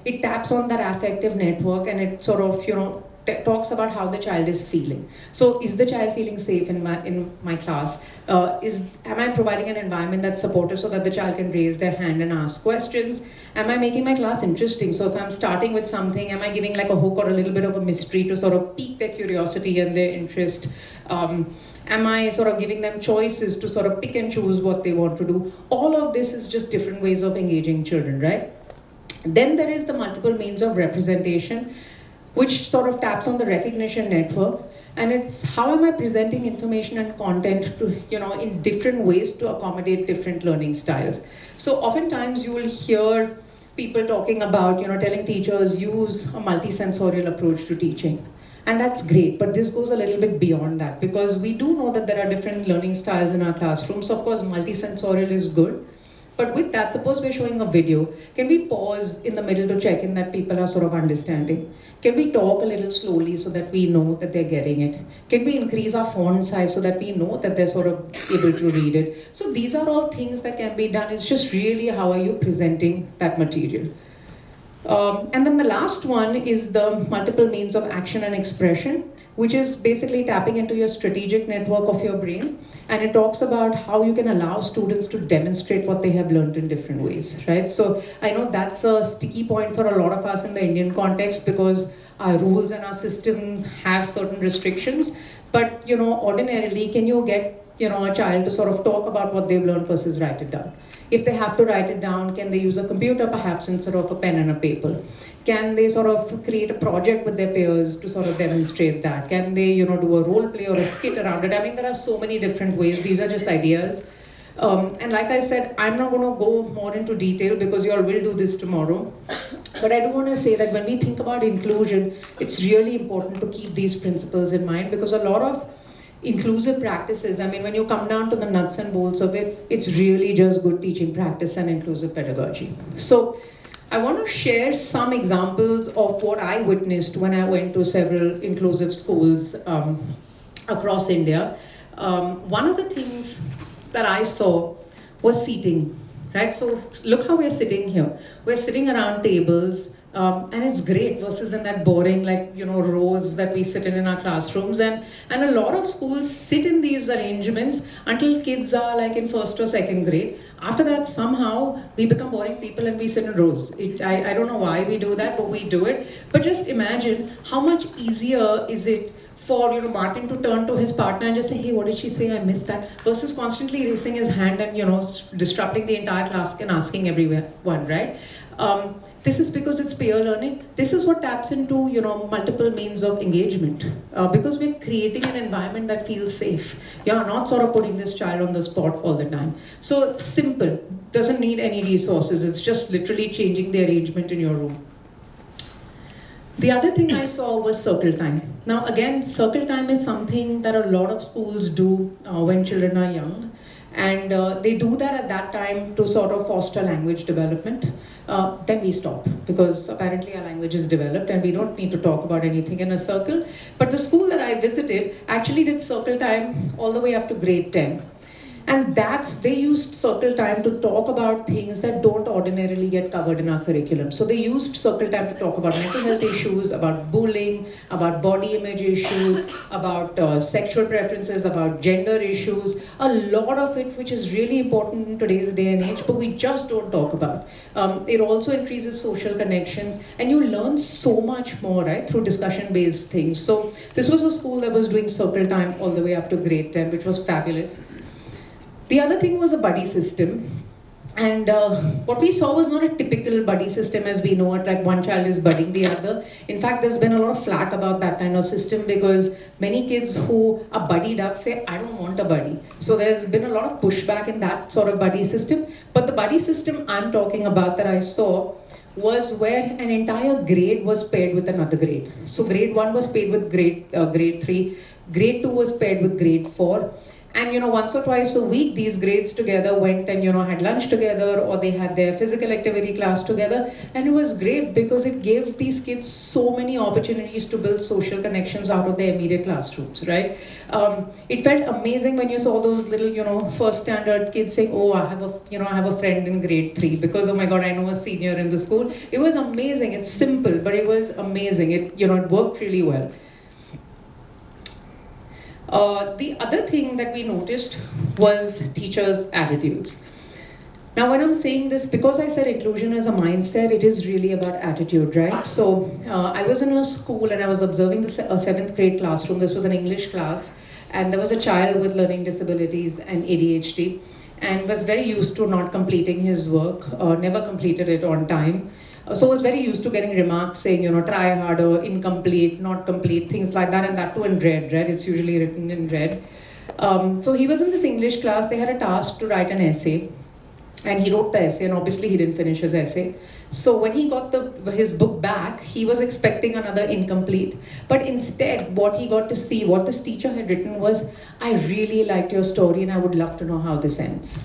[SPEAKER 2] It taps on that affective network and it sort of, talks about how the child is feeling. So is the child feeling safe in my class? Am I providing an environment that's supportive so that the child can raise their hand and ask questions? Am I making my class interesting? So if I'm starting with something, am I giving like a hook or a little bit of a mystery to sort of pique their curiosity and their interest? Am I sort of giving them choices to sort of pick and choose what they want to do? All of this is just different ways of engaging children, right? Then there is the multiple means of representation, which sort of taps on the recognition network. And it's how am I presenting information and content to, in different ways to accommodate different learning styles. So oftentimes you will hear people talking about, telling teachers use a multisensorial approach to teaching. And that's great, but this goes a little bit beyond that because we do know that there are different learning styles in our classrooms. So of course, multisensorial is good. But with that, suppose we're showing a video, can we pause in the middle to check in that people are sort of understanding? Can we talk a little slowly so that we know that they're getting it? Can we increase our font size so that we know that they're sort of able to read it? So these are all things that can be done. It's just really how are you presenting that material. And then the last one is the multiple means of action and expression, which is basically tapping into your strategic network of your brain. And it talks about how you can allow students to demonstrate what they have learned in different ways, right? So I know that's a sticky point for a lot of us in the Indian context because our rules and our systems have certain restrictions. But, ordinarily, can you get, a child to sort of talk about what they've learned versus write it down? If they have to write it down, can they use a computer perhaps instead of a pen and a paper? Can they sort of create a project with their peers to sort of demonstrate that? Can they, do a role play or a skit around it? I mean, there are so many different ways. These are just ideas. And like I said, I'm not going to go more into detail because you all will do this tomorrow. But I do want to say that when we think about inclusion, it's really important to keep these principles in mind because a lot of inclusive practices, I mean, when you come down to the nuts and bolts of it, it's really just good teaching practice and inclusive pedagogy. So I want to share some examples of what I witnessed when I went to several inclusive schools across India. One of the things that I saw was seating, right? So look how we're sitting here. We're sitting around tables, and it's great versus in that boring, rows that we sit in our classrooms. And a lot of schools sit in these arrangements until kids are like in first or second grade. After that, somehow we become boring people and we sit in rows. I don't know why we do that, but we do it. But just imagine how much easier is it for Martin to turn to his partner and just say, hey, what did she say? I missed that. Versus constantly raising his hand and disrupting the entire class and asking everyone, right? This is because it's peer learning. This is what taps into multiple means of engagement because we're creating an environment that feels safe. You're not sort of putting this child on the spot all the time. So simple, doesn't need any resources. It's just literally changing the arrangement in your room. The other thing I saw was circle time. Now, again, circle time is something that a lot of schools do when children are young. And they do that at that time to sort of foster language development. Then we stop because apparently our language is developed and we don't need to talk about anything in a circle. But the school that I visited actually did circle time all the way up to grade 10. And they used circle time to talk about things that don't ordinarily get covered in our curriculum. So they used circle time to talk about mental health issues, about bullying, about body image issues, about sexual preferences, about gender issues, a lot of it which is really important in today's day and age, but we just don't talk about. It also increases social connections, and you learn so much more, right, through discussion-based things. So this was a school that was doing circle time all the way up to grade 10, which was fabulous. The other thing was a buddy system. And what we saw was not a typical buddy system as we know it, like one child is budding the other. In fact, there's been a lot of flack about that kind of system because many kids who are buddied up say, I don't want a buddy. So there's been a lot of pushback in that sort of buddy system. But the buddy system I'm talking about that I saw was where an entire grade was paired with another grade. So grade 1 was paired with grade 3, grade 2 was paired with grade 4. And once or twice a week, these grades together went and had lunch together, or they had their physical activity class together. And it was great because it gave these kids so many opportunities to build social connections out of their immediate classrooms, right? It felt amazing when you saw those little, first standard kids saying, "Oh, I have a friend in grade 3 because oh my God, I know a senior in the school." It was amazing. It's simple, but it was amazing. It worked really well. The other thing that we noticed was teachers' attitudes. Now, when I'm saying this, because I said inclusion is a mindset, it is really about attitude, right? So, I was in a school and I was observing the 7th grade classroom. This was an English class, and there was a child with learning disabilities and ADHD, and was very used to not completing his work, never completed it on time. So was very used to getting remarks saying, try harder, incomplete, not complete, things like that, and that too in red, it's usually written in red. So he was in this English class, they had a task to write an essay, and he wrote the essay, and obviously he didn't finish his essay. So when he got his book back, he was expecting another incomplete. But instead, what he got to see, what this teacher had written was, I really liked your story and I would love to know how this ends.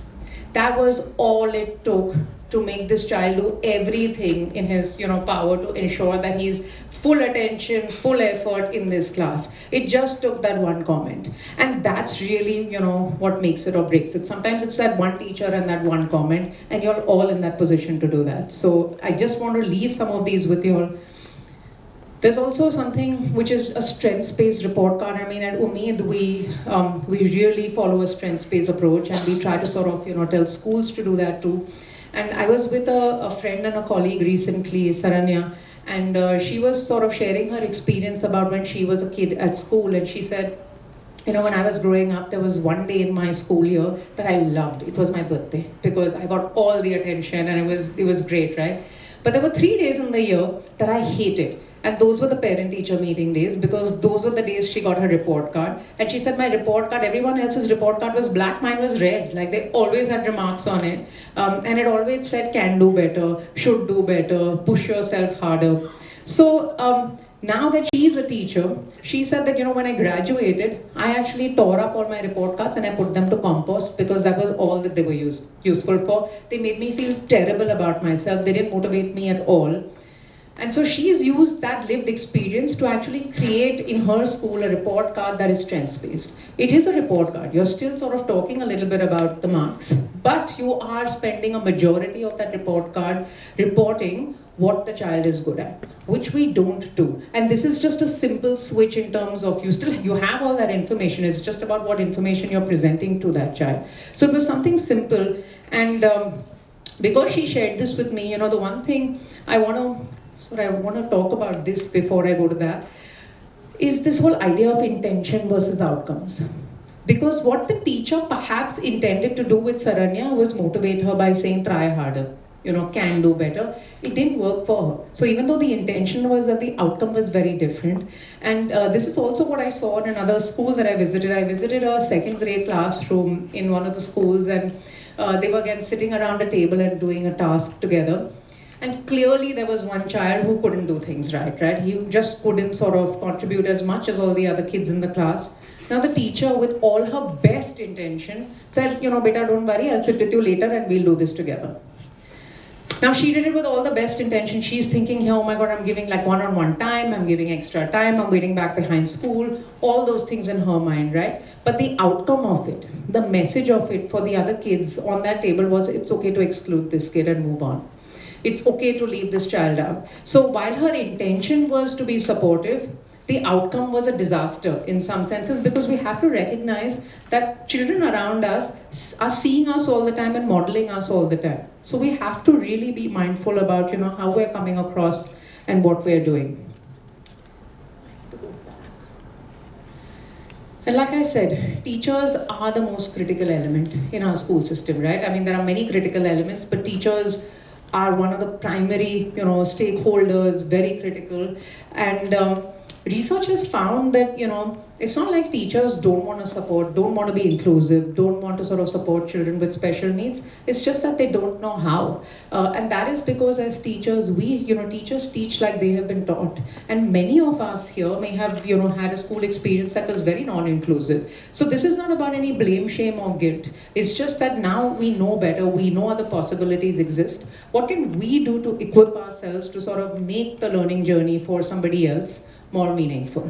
[SPEAKER 2] That was all it took to make this child do everything in his power to ensure that he's full attention, full effort in this class. It just took that one comment. And that's really, what makes it or breaks it. Sometimes it's that one teacher and that one comment, and you're all in that position to do that. So I just want to leave some of these with you all. There's also something which is a strengths-based report card. I mean, at Umeed, we really follow a strengths-based approach, and we try to sort of, tell schools to do that too. And I was with a friend and a colleague recently, Saranya, and she was sort of sharing her experience about when she was a kid at school, and she said, when I was growing up, there was one day in my school year that I loved. It was my birthday because I got all the attention and it was great, right? But there were 3 days in the year that I hated. And those were the parent-teacher meeting days because those were the days she got her report card. And she said my report card, everyone else's report card was black, mine was red. Like they always had remarks on it. And it always said can do better, should do better, push yourself harder. So now that she's a teacher, she said that, when I graduated, I actually tore up all my report cards and I put them to compost because that was all that they were useful for. They made me feel terrible about myself. They didn't motivate me at all. And so she's used that lived experience to actually create in her school a report card that is strengths-based. It is a report card. You're still sort of talking a little bit about the marks, but you are spending a majority of that report card reporting what the child is good at, which we don't do. And this is just a simple switch in terms of you have all that information. It's just about what information you're presenting to that child. So it was something simple. And because she shared this with me, the one thing I want to talk about this before I go to that, is this whole idea of intention versus outcomes. Because what the teacher perhaps intended to do with Saranya was motivate her by saying, try harder, can do better. It didn't work for her. So even though the intention was that the outcome was very different, and this is also what I saw in another school that I visited. I visited a 2nd grade classroom in one of the schools, and they were again sitting around a table and doing a task together. And clearly there was one child who couldn't do things right? He just couldn't sort of contribute as much as all the other kids in the class. Now the teacher, with all her best intention, said, beta, don't worry, I'll sit with you later and we'll do this together. Now she did it with all the best intention. She's thinking here, oh my God, I'm giving like one-on-one time, I'm giving extra time, I'm waiting back behind school, all those things in her mind, right? But the outcome of it, the message of it for the other kids on that table was, it's okay to exclude this kid and move on. It's okay to leave this child out. So while her intention was to be supportive, the outcome was a disaster in some senses, because we have to recognize that children around us are seeing us all the time and modeling us all the time. So we have to really be mindful about how we're coming across and what we're doing. And like I said, teachers are the most critical element in our school system, right? I mean, there are many critical elements, but teachers are one of the primary, stakeholders, very critical. And research has found that, it's not like teachers don't want to support, don't want to be inclusive, don't want to sort of support children with special needs. It's just that they don't know how. And that is because as teachers, teachers teach like they have been taught. And many of us here may have, had a school experience that was very non-inclusive. So this is not about any blame, shame, or guilt. It's just that now we know better, we know other possibilities exist. What can we do to equip ourselves to sort of make the learning journey for somebody else more meaningful?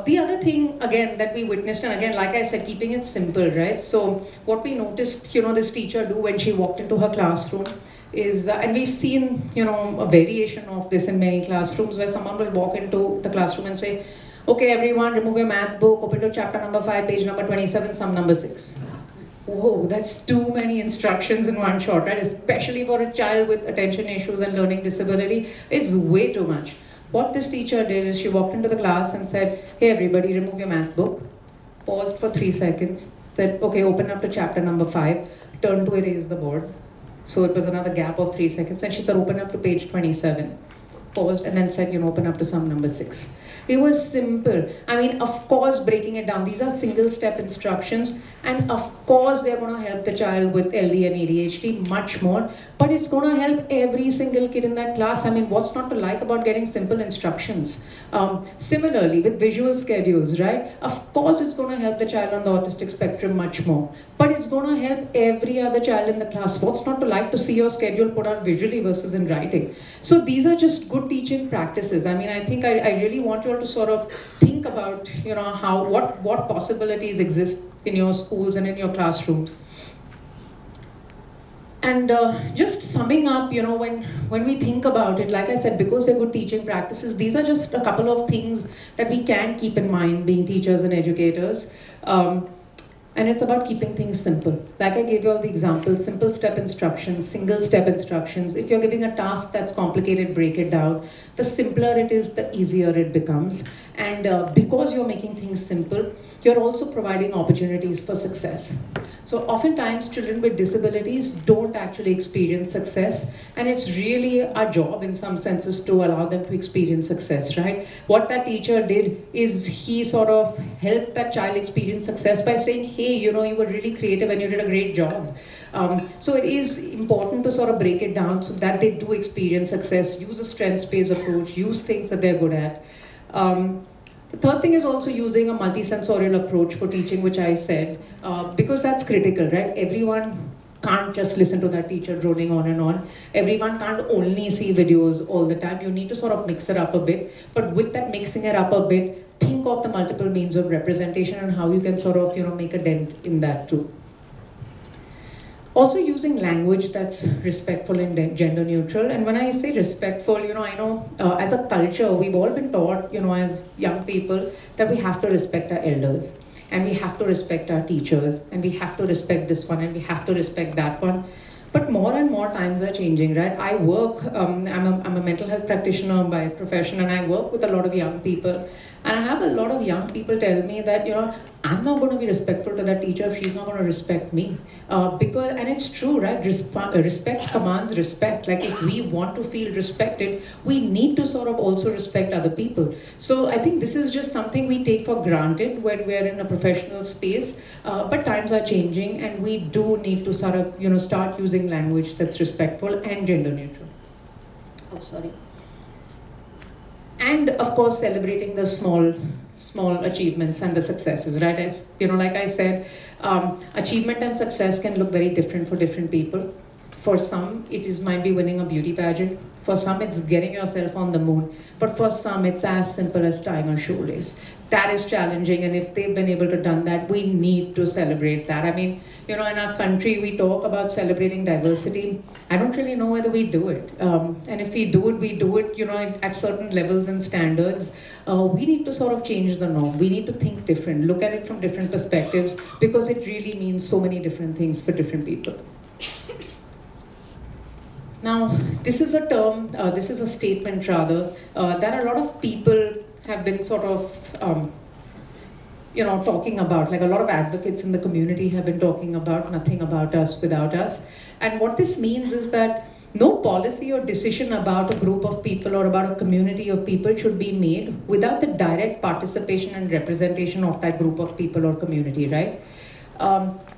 [SPEAKER 2] The other thing, again, that we witnessed, and again, like I said, keeping it simple, right? So what we noticed, this teacher do when she walked into her classroom is, and we've seen, a variation of this in many classrooms, where someone will walk into the classroom and say, okay, everyone, remove your math book, open to chapter number 5, page number 27, sum number 6. Whoa, that's too many instructions in one shot, right? Especially for a child with attention issues and learning disability, it's way too much. What this teacher did is she walked into the class and said, hey everybody, remove your math book, paused for 3 seconds, said, okay, open up to chapter number 5, turn to erase the board. So it was another gap of 3 seconds, and she said, open up to page 27. Paused and then said, open up to sum number 6. It was simple. I mean, of course, breaking it down, these are single step instructions, and of course they're going to help the child with LD and ADHD much more, but it's going to help every single kid in that class. I mean, what's not to like about getting simple instructions? Similarly, with visual schedules, right? Of course, it's going to help the child on the autistic spectrum much more, but it's going to help every other child in the class. What's not to like to see your schedule put out visually versus in writing? So these are just good teaching practices. I mean, I think I really want you all to sort of think about, what possibilities exist in your schools and in your classrooms. And just summing up, when we think about it, like I said, because they're good teaching practices, these are just a couple of things that we can keep in mind being teachers and educators. And it's about keeping things simple. Like I gave you all the examples, simple step instructions, single step instructions. If you're giving a task that's complicated, break it down. The simpler it is, the easier it becomes. And because you're making things simple, you're also providing opportunities for success. So oftentimes children with disabilities don't actually experience success, and it's really our job in some senses to allow them to experience success, right? What that teacher did is he sort of helped that child experience success by saying, hey, you were really creative and you did a great job. So it is important to sort of break it down so that they do experience success, use a strengths-based approach, use things that they're good at. The third thing is also using a multisensorial approach for teaching, which I said, because that's critical, right? Everyone can't just listen to that teacher droning on and on. Everyone can't only see videos all the time. You need to sort of mix it up a bit. But with that mixing it up a bit, think of the multiple means of representation and how you can sort of, make a dent in that too. Also using language that's respectful and gender neutral. And when I say respectful, I know as a culture, we've all been taught, as young people, that we have to respect our elders, and we have to respect our teachers, and we have to respect this one, and we have to respect that one. But more and more times are changing, right? I work, I'm a mental health practitioner by profession, and I work with a lot of young people. And I have a lot of young people tell me that, I'm not going to be respectful to that teacher if she's not going to respect me. Because, and it's true, right? Respect commands respect. Like if we want to feel respected, we need to sort of also respect other people. So I think this is just something we take for granted when we're in a professional space. But times are changing, and we do need to sort of, start using language that's respectful and gender neutral. Oh, sorry. And of course, celebrating the small achievements and the successes, right? As like I said, achievement and success can look very different for different people. For some, might be winning a beauty pageant. For some, it's getting yourself on the moon. But for some, it's as simple as tying a shoelace. That is challenging, and if they've been able to done that, we need to celebrate that. I mean, in our country, we talk about celebrating diversity. I don't really know whether we do it. And if we do it, at certain levels and standards. We need to sort of change the norm. We need to think different, look at it from different perspectives, because it really means so many different things for different people. Now, this is a term, this is a statement rather, that a lot of people have been sort of, talking about, like a lot of advocates in the community have been talking about nothing about us without us. And what this means is that no policy or decision about a group of people or about a community of people should be made without the direct participation and representation of that group of people or community, right?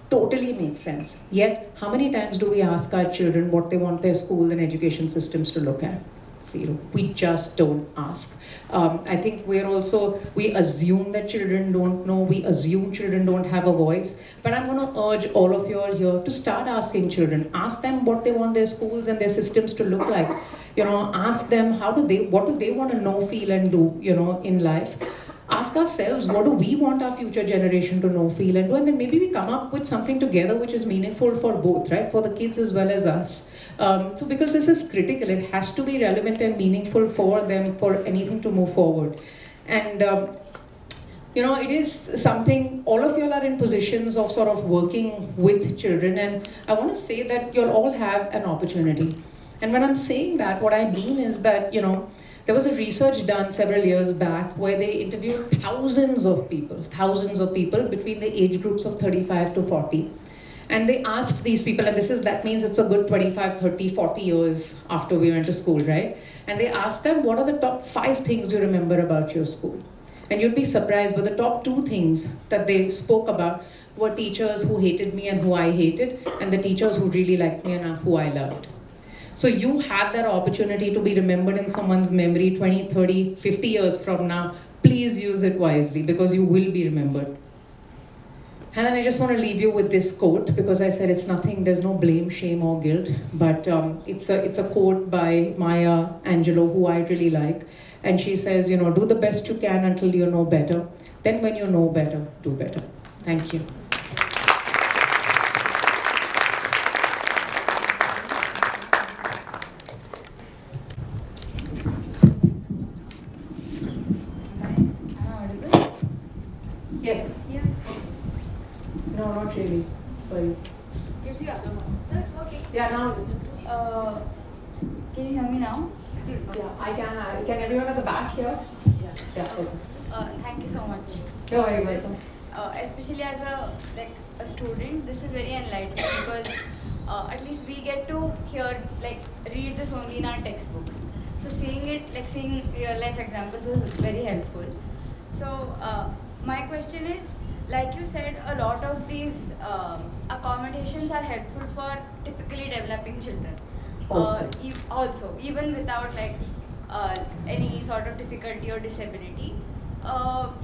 [SPEAKER 2] Totally makes sense. Yet, how many times do we ask our children what they want their school and education systems to look at? Zero. We just don't ask. I think we assume that children don't know, we assume children don't have a voice, but I'm going to urge all of you all here to start asking children. Ask them what they want their schools and their systems to look like. Ask them what do they want to know, feel, and do, in life. Ask ourselves, what do we want our future generation to know, feel, and do? And then maybe we come up with something together which is meaningful for both, right? For the kids as well as us. So because this is critical, it has to be relevant and meaningful for them for anything to move forward. And it is something, all of you all are in positions of sort of working with children, and I want to say that you'll all have an opportunity. And when I'm saying that, what I mean is that, there was a research done several years back where they interviewed thousands of people between the age groups of 35 to 40. And they asked these people, and that means it's a good 25, 30, 40 years after we went to school, right? And they asked them, what are the top 5 things you remember about your school? And you'd be surprised, but the top 2 things that they spoke about were teachers who hated me and who I hated, and the teachers who really liked me and who I loved. So you have that opportunity to be remembered in someone's memory 20, 30, 50 years from now. Please use it wisely, because you will be remembered. And then I just want to leave you with this quote, because I said it's nothing, there's no blame, shame, or guilt, but it's a quote by Maya Angelou, who I really like. And she says, do the best you can until you know better. Then when you know better, do better. Thank you. Yes.
[SPEAKER 6] Yes.
[SPEAKER 2] No, not really. Sorry.
[SPEAKER 6] Give the other one. That's okay.
[SPEAKER 2] Yeah, now.
[SPEAKER 6] Can you hear me now?
[SPEAKER 2] Yeah, I can. Can everyone at the back here? Yes. Yeah. Okay.
[SPEAKER 6] Thank you so much.
[SPEAKER 2] You're very welcome.
[SPEAKER 6] Especially as a student, this is very enlightening, because at least we get to read this only in our textbooks. So seeing real life examples is very helpful. So my question is, like you said, a lot of these accommodations are helpful for typically developing children. Also, even without any sort of difficulty or disability. I've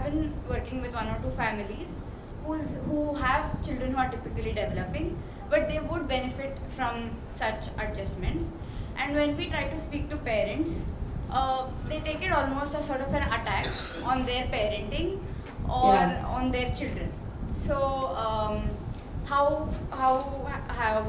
[SPEAKER 6] been working with 1 or 2 families who have children who are typically developing, but they would benefit from such adjustments. And when we try to speak to parents, they take it almost as sort of an attack on their parenting or on their children. So how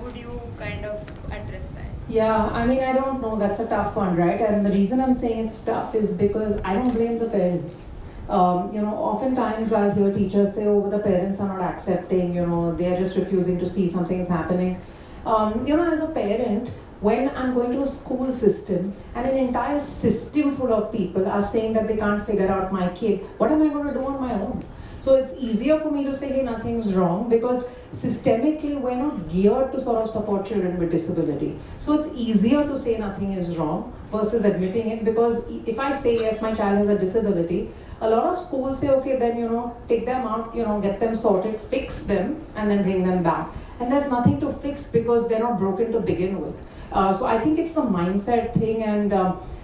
[SPEAKER 6] would you kind of address that?
[SPEAKER 2] Yeah, I mean, I don't know. That's a tough one, right? And the reason I'm saying it's tough is because I don't blame the parents.
[SPEAKER 9] Oftentimes I'll hear teachers say, oh, the parents are not accepting, they're just refusing to see something is happening. As a parent, when I'm going to a school system and an entire system full of people are saying that they can't figure out my kid, what am I going to do on my own? So it's easier for me to say, hey, nothing's wrong, because systemically we're not geared to sort of support children with disability. So it's easier to say nothing is wrong versus admitting it, because if I say, yes, my child has a disability, a lot of schools say, okay, then, take them out, get them sorted, fix them, and then bring them back. And there's nothing to fix because they're not broken to begin with. So I think it's a mindset thing, and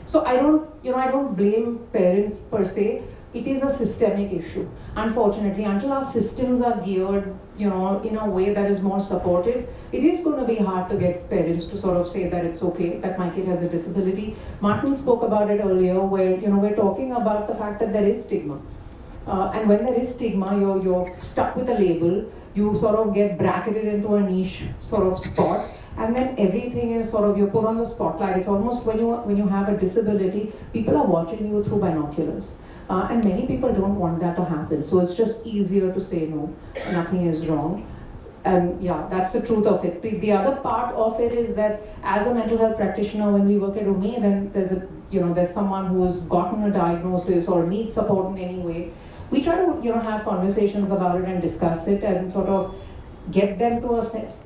[SPEAKER 9] so I don't blame parents per se. It is a systemic issue. Unfortunately, until our systems are geared, in a way that is more supportive, it is going to be hard to get parents to sort of say that it's okay that my kid has a disability. Martin spoke about it earlier, where we're talking about the fact that there is stigma, and when there is stigma, you're stuck with a label. You sort of get bracketed into a niche sort of spot, and then everything is sort of, you're put on the spotlight. It's almost when you have a disability, people are watching you through binoculars. And many people don't want that to happen. So it's just easier to say no, nothing is wrong. And yeah, that's the truth of it. The other part of it is that as a mental health practitioner, when we work at UME, then there's someone who's gotten a diagnosis or needs support in any way. We try to have conversations about it and discuss it and sort of get them to a sense,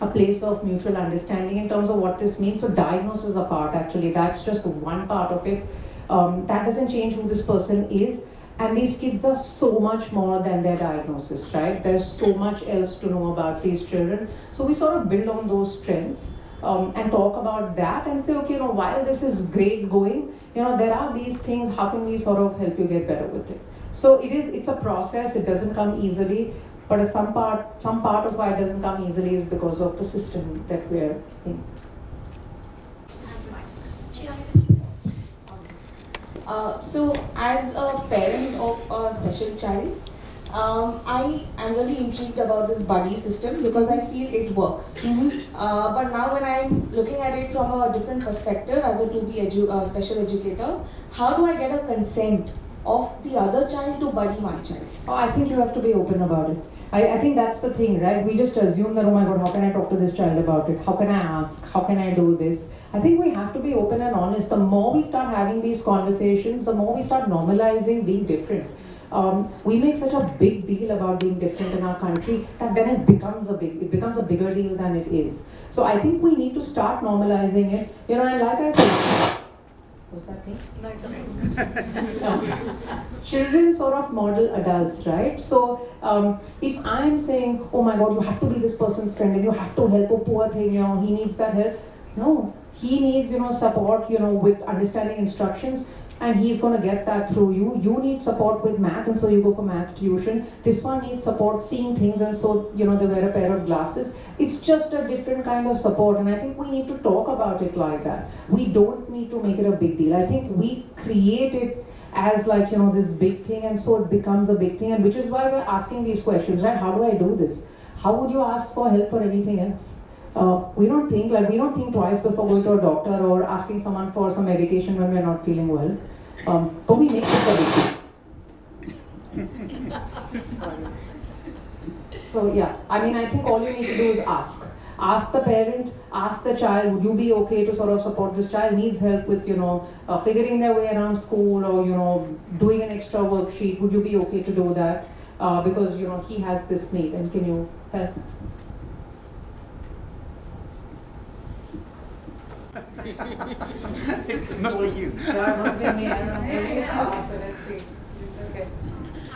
[SPEAKER 9] a place of mutual understanding in terms of what this means. So diagnosis apart, actually, that's just one part of it. That doesn't change who this person is. And these kids are so much more than their diagnosis, right? There's so much else to know about these children. So we sort of build on those strengths and talk about that and say, okay, while this is great going, there are these things, how can we sort of help you get better with it? So it's a process, it doesn't come easily, but some part of why it doesn't come easily is because of the system that we're in.
[SPEAKER 10] So as a parent of a special child, I am really intrigued about this buddy system because I feel it works. But now when I'm looking at it from a different perspective as a 2B special educator, how do I get a consent of the other child to buddy my child?
[SPEAKER 9] Oh, I think you have to be open about it. I think that's the thing, right? We just assume that, oh my God, how can I talk to this child about it? How can I ask? How can I do this? I think we have to be open and honest. The more we start having these conversations, the more we start normalizing being different. We make such a big deal about being different in our country that then it becomes a bigger deal than it is. So I think we need to start normalizing it. And like I said, was that me?
[SPEAKER 10] No, it's okay.
[SPEAKER 9] No. Children sort of model adults, right? So if I'm saying, oh my God, you have to be this person's friend and you have to help a poor thing, he needs that help. No, he needs, support, with understanding instructions, and he's going to get that through you. You need support with math, and so you go for math tuition. This one needs support seeing things, and so, they wear a pair of glasses. It's just a different kind of support, and I think we need to talk about it like that. We don't need to make it a big deal. I think we create it as like, this big thing, and so it becomes a big thing, and which is why we're asking these questions, right? How do I do this? How would you ask for help for anything else? We don't think twice before going to a doctor or asking someone for some medication when we're not feeling well. But we make this a big deal. So yeah, I think all you need to do is ask. Ask the parent, ask the child, would you be okay to sort of support this child needs help with, figuring their way around school or, doing an extra worksheet. Would you be okay to do that? Because, he has this need, and can you help?
[SPEAKER 11] It must be you.
[SPEAKER 9] Yeah, it must be me. I don't know. So let's see. Okay.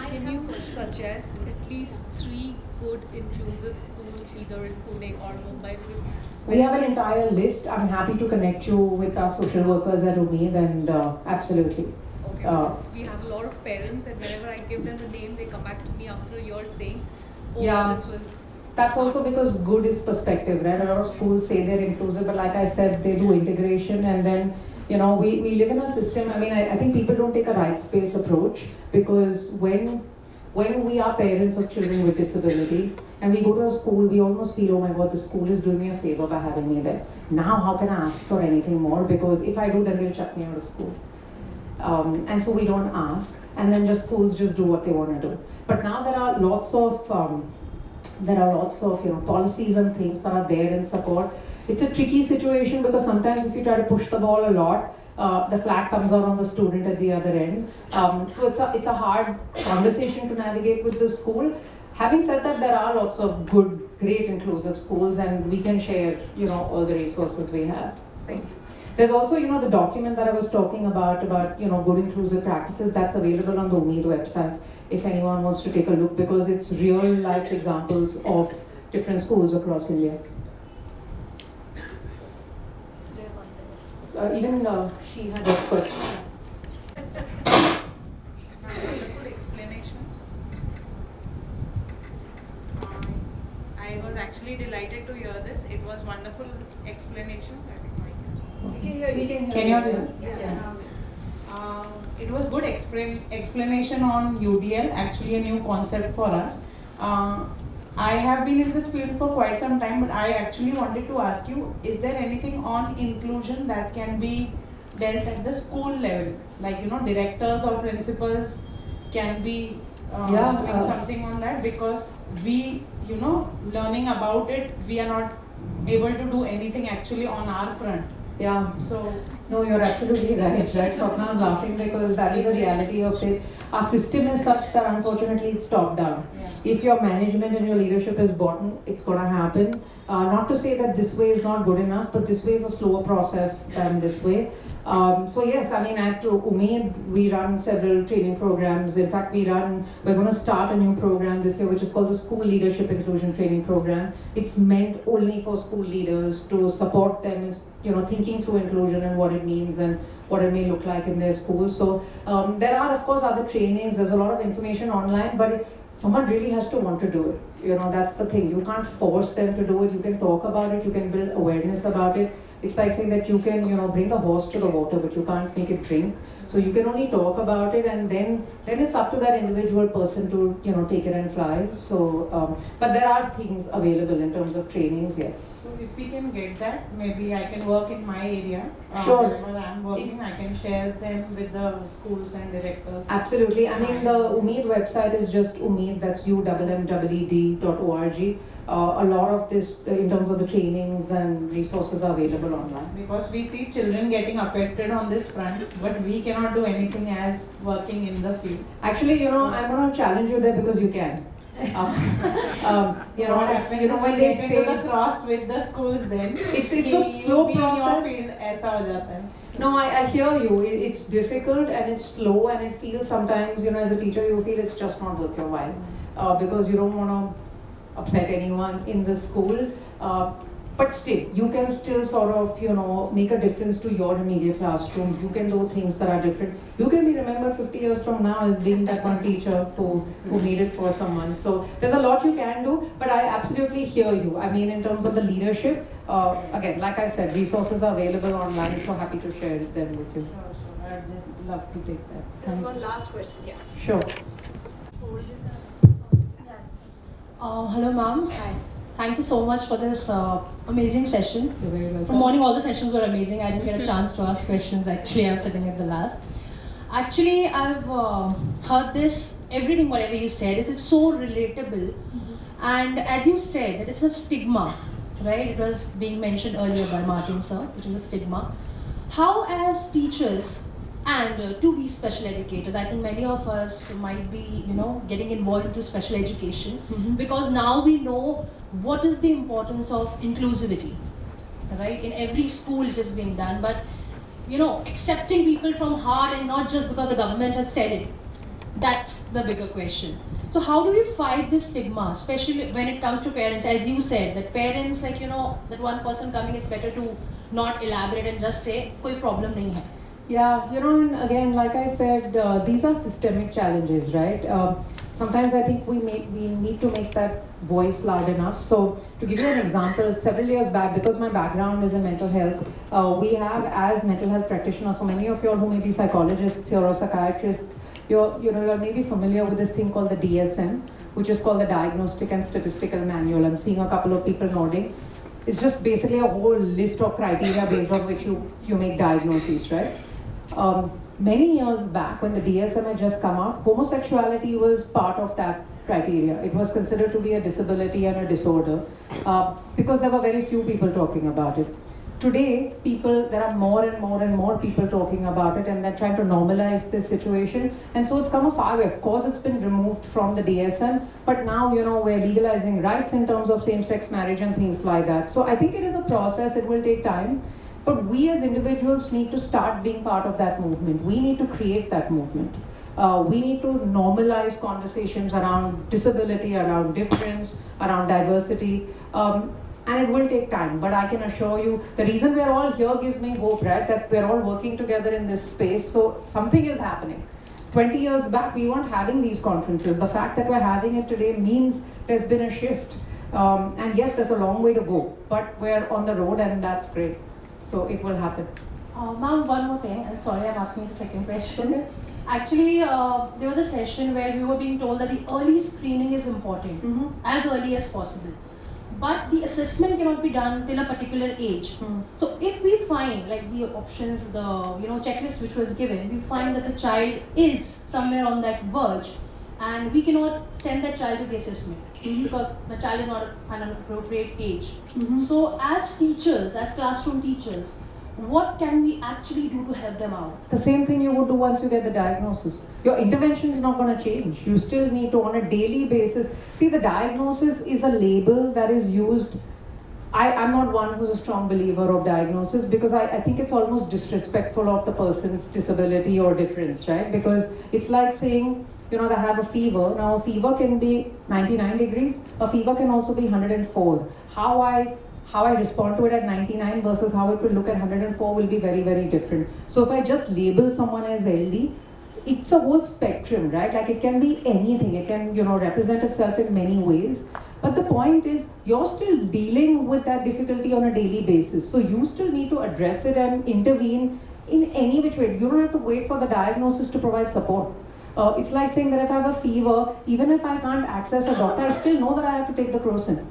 [SPEAKER 12] Can you suggest at least 3 good inclusive schools either in Pune or Mumbai? Because
[SPEAKER 9] we have an entire list. I'm happy to connect you with our social workers at Umeed, and absolutely.
[SPEAKER 12] Okay, because we have a lot of parents, and whenever I give them the name, they come back to me after a year saying, oh,
[SPEAKER 9] yeah,
[SPEAKER 12] this was...
[SPEAKER 9] That's also because good is perspective, right? A lot of schools say they're inclusive, but like I said, they do integration, and then, we live in a system. I think people don't take a rights-based approach, because when we are parents of children with disability and we go to a school, we almost feel, oh my God, the school is doing me a favor by having me there. Now, how can I ask for anything more? Because if I do, then they'll chuck me out of school. And so we don't ask, and then just schools just do what they want to do. But now there are lots of policies and things that are there in support. It's a tricky situation because sometimes if you try to push the ball a lot, the flag comes out on the student at the other end. So it's a hard conversation to navigate with the school. Having said that, there are lots of good, great inclusive schools, and we can share, all the resources we have. So there's also, the document that I was talking about, good inclusive practices. That's available on the UMEED website if anyone wants to take a look, because it's real life examples of different schools across India. Even she had a question.
[SPEAKER 11] Wonderful explanations. I was actually delighted to hear this. It was wonderful explanations. I think
[SPEAKER 9] Can you hear?
[SPEAKER 11] Yeah. It was good explanation on UDL, actually a new concept for us. I have been in this field for quite some time, but I actually wanted to ask you, is there anything on inclusion that can be dealt at the school level? Like, directors or principals can be doing something on that, because we, learning about it, we are not able to do anything actually on our front.
[SPEAKER 9] Yeah.
[SPEAKER 11] So
[SPEAKER 9] no, you're absolutely right. Swapna is laughing because that is the reality of it. Our system is such that unfortunately it's top down.
[SPEAKER 11] Yeah.
[SPEAKER 9] If your management and your leadership is bottom, it's going to happen. Not to say that this way is not good enough, but this way is a slower process than this way. So yes, I mean, at UMEED, we run several training programs. In fact, we're going to start a new program this year, which is called the School Leadership Inclusion Training Program. It's meant only for school leaders to support them in, thinking through inclusion and what it means and what it may look like in their school. So there are, of course, other trainings. There's a lot of information online, but someone really has to want to do it. That's the thing. You can't force them to do it. You can talk about it. You can build awareness about it. It's like saying that you can, bring the horse to the water, but you can't make it drink. So you can only talk about it, and then it's up to that individual person to, take it and fly. So, but there are things available in terms of trainings, yes.
[SPEAKER 11] So if we can get that, maybe I can work in my area.
[SPEAKER 9] Sure.
[SPEAKER 11] Wherever I'm working, I can share them with the schools and directors.
[SPEAKER 9] Absolutely. I mean, the UMEED website is just UMEED, that's ummmed.org. A lot of this, in terms of the trainings and resources, are available online.
[SPEAKER 11] Because we see children getting affected on this front, but we cannot do anything as working in the field.
[SPEAKER 9] Actually, I'm going to challenge you there because you can. When they say
[SPEAKER 11] the cross with the schools, then
[SPEAKER 9] it's a slow process. No, I hear you. It's difficult and it's slow, and it feels sometimes, as a teacher, you feel it's just not worth your while because you don't want to upset anyone in the school. But still, you can still sort of, make a difference to your immediate classroom. You can do things that are different. You can be remembered 50 years from now as being that one teacher who made it for someone. So there's a lot you can do, but I absolutely hear you. I mean, in terms of the leadership, again, like I said, resources are available online, so happy to share them with you.
[SPEAKER 11] Sure. I'd just love to take that.
[SPEAKER 4] There's one last question, yeah.
[SPEAKER 9] Sure.
[SPEAKER 13] Hello, ma'am. Hi. Thank you so much for this amazing session.
[SPEAKER 9] You're very welcome.
[SPEAKER 13] From morning, all the sessions were amazing. I didn't get a chance to ask questions. Actually, I was sitting at the last. Actually, I've heard this, everything, whatever you said, it's so relatable. And as you said, that it's a stigma, right? It was being mentioned earlier by Martin sir, which is a stigma. How, as teachers, and to be special educators, I think many of us might be, getting involved into special education because now we know what is the importance of inclusivity, right? In every school it is being done, but, accepting people from heart and not just because the government has said it. That's the bigger question. So how do we fight this stigma, especially when it comes to parents? As you said, that parents, that one person coming, it's better to not elaborate and just say, koi problem nahi hai.
[SPEAKER 9] Yeah, and again, like I said, these are systemic challenges, right? Sometimes I think we need to make that voice loud enough. So to give you an example, several years back, because my background is in mental health, we have, as mental health practitioners, so many of you all who may be psychologists or psychiatrists, you're maybe familiar with this thing called the DSM, which is called the Diagnostic and Statistical Manual. I'm seeing a couple of people nodding. It's just basically a whole list of criteria based on which you make diagnoses, right? many years back, when the DSM had just come out, homosexuality was part of that criteria. It was considered to be a disability and a disorder because there were very few people talking about it. Today, there are more and more and more people talking about it, and they're trying to normalize this situation. And so it's come a far way. Of course, it's been removed from the DSM, but now, we're legalizing rights in terms of same-sex marriage and things like that. So I think it is a process. It will take time. But we as individuals need to start being part of that movement. We need to create that movement. We need to normalize conversations around disability, around difference, around diversity. And it will take time, but I can assure you, the reason we're all here gives me hope, right? That we're all working together in this space, so something is happening. 20 years back, we weren't having these conferences. The fact that we're having it today means there's been a shift. And yes, there's a long way to go, but we're on the road and that's great. So it will happen.
[SPEAKER 13] Ma'am, one more thing. I'm sorry, I'm asking the second question. Okay. Actually, there was a session where we were being told that the early screening is important, as early as possible. But the assessment cannot be done till a particular age. So if we find, like the options, the checklist which was given, we find that the child is somewhere on that verge, and we cannot send that child to the assessment because the child is not an appropriate age. So as teachers, as classroom teachers, what can we actually do to help them out?
[SPEAKER 9] The same thing you would do once you get the diagnosis. Your intervention is not going to change. You still need to, on a daily basis, see, the diagnosis is a label that is used. I'm not one who's a strong believer of diagnosis because I think it's almost disrespectful of the person's disability or difference, right? Because it's like saying, they have a fever. Now a fever can be 99 degrees. A fever can also be 104. How I respond to it at 99 versus how it will look at 104 will be very, very different. So if I just label someone as LD, it's a whole spectrum, right? Like it can be anything. It can, represent itself in many ways. But the point is, you're still dealing with that difficulty on a daily basis. So you still need to address it and intervene in any which way. You don't have to wait for the diagnosis to provide support. It's like saying that if I have a fever, even if I can't access a doctor, I still know that I have to take the crocin.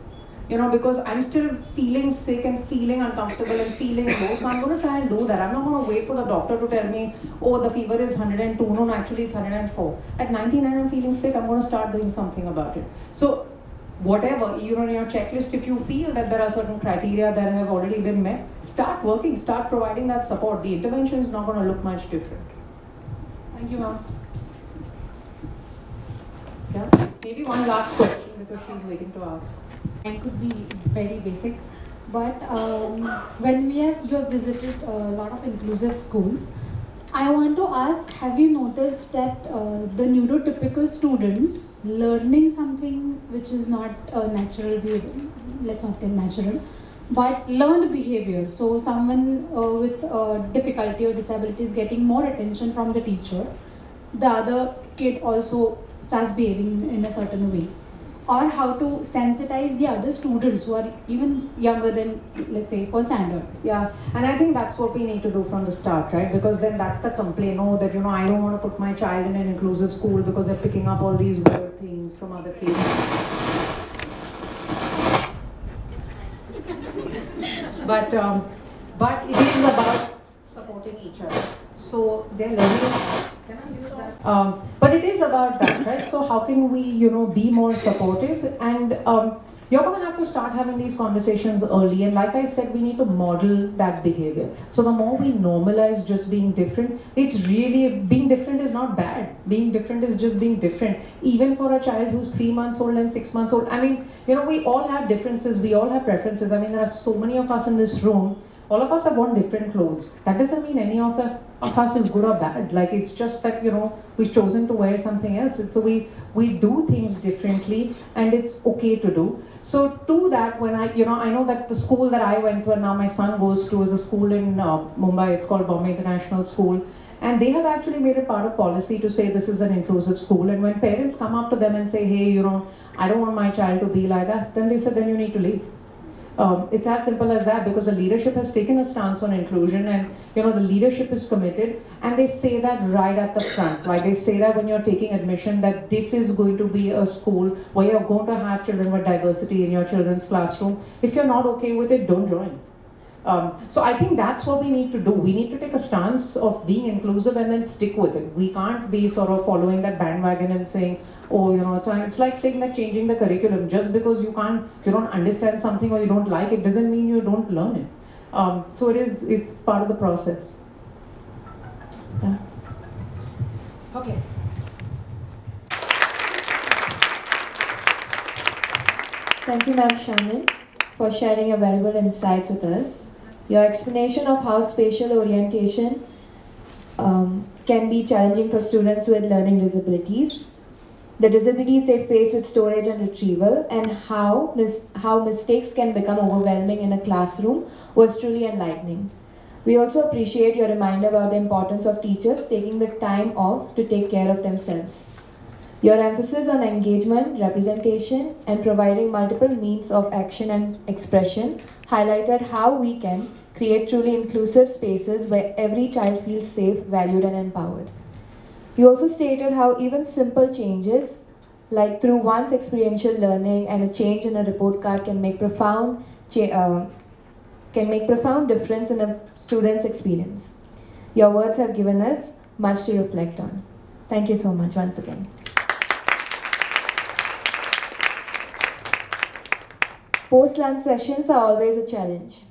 [SPEAKER 9] Because I'm still feeling sick and feeling uncomfortable and feeling low, so I'm going to try and do that. I'm not going to wait for the doctor to tell me, oh, the fever is 102, no, actually it's 104. At 99, I'm feeling sick, I'm going to start doing something about it. So, whatever, in your checklist, if you feel that there are certain criteria that have already been met, start working, start providing that support. The intervention is not going to look much different.
[SPEAKER 13] Thank you, ma'am.
[SPEAKER 9] Yeah, maybe one last question because she's waiting to ask.
[SPEAKER 14] It could be very basic, but when you have visited a lot of inclusive schools, I want to ask, have you noticed that the neurotypical students learning something which is not natural behavior, let's not tell natural, but learned behavior. So someone with difficulty or disability is getting more attention from the teacher. The other kid also starts behaving in a certain way. Or how to sensitize the other students who are even younger than, let's say, first standard.
[SPEAKER 9] Yeah, and I think that's what we need to do from the start, right? Because then that's the complaint, oh, that, I don't want to put my child in an inclusive school because they're picking up all these weird things from other kids. But it is about supporting each other. So they're learning. Can I use that? But it is about that, right? So how can we, be more supportive? And you're going to have to start having these conversations early. And like I said, we need to model that behavior. So the more we normalize just being different, it's really, being different is not bad. Being different is just being different. Even for a child who's 3 months old and 6 months old. I mean, we all have differences. We all have preferences. I mean, there are so many of us in this room. All of us have worn different clothes. That doesn't mean any of us is good or bad. Like, it's just that, we've chosen to wear something else. So we do things differently, and it's okay to do. So to that, when I know that the school that I went to and now my son goes to is a school in Mumbai. It's called Bombay International School. And they have actually made it part of policy to say this is an inclusive school. And when parents come up to them and say, hey, I don't want my child to be like that, then they said, then you need to leave. It's as simple as that, because the leadership has taken a stance on inclusion, and the leadership is committed, and they say that right at the front, right? They say that when you're taking admission, that this is going to be a school where you're going to have children with diversity in your children's classroom. If you're not okay with it, don't join. So I think that's what we need to do. We need to take a stance of being inclusive and then stick with it. We can't be sort of following that bandwagon and saying, oh, you know, so it's like saying that changing the curriculum. Just because you don't understand something or you don't like it doesn't mean you don't learn it. So it's part of the process. Yeah.
[SPEAKER 1] Okay. Thank you, Ma'am Shamin, for sharing your valuable insights with us. Your explanation of how spatial orientation can be challenging for students with learning disabilities, the disabilities they face with storage and retrieval, and how mistakes can become overwhelming in a classroom was truly enlightening. We also appreciate your reminder about the importance of teachers taking the time off to take care of themselves. Your emphasis on engagement, representation, and providing multiple means of action and expression highlighted how we can create truly inclusive spaces where every child feels safe, valued, and empowered. You also stated how even simple changes, like through one's experiential learning and a change in a report card, can make profound difference in a student's experience. Your words have given us much to reflect on. Thank you so much once again. Post-lunch sessions are always a challenge.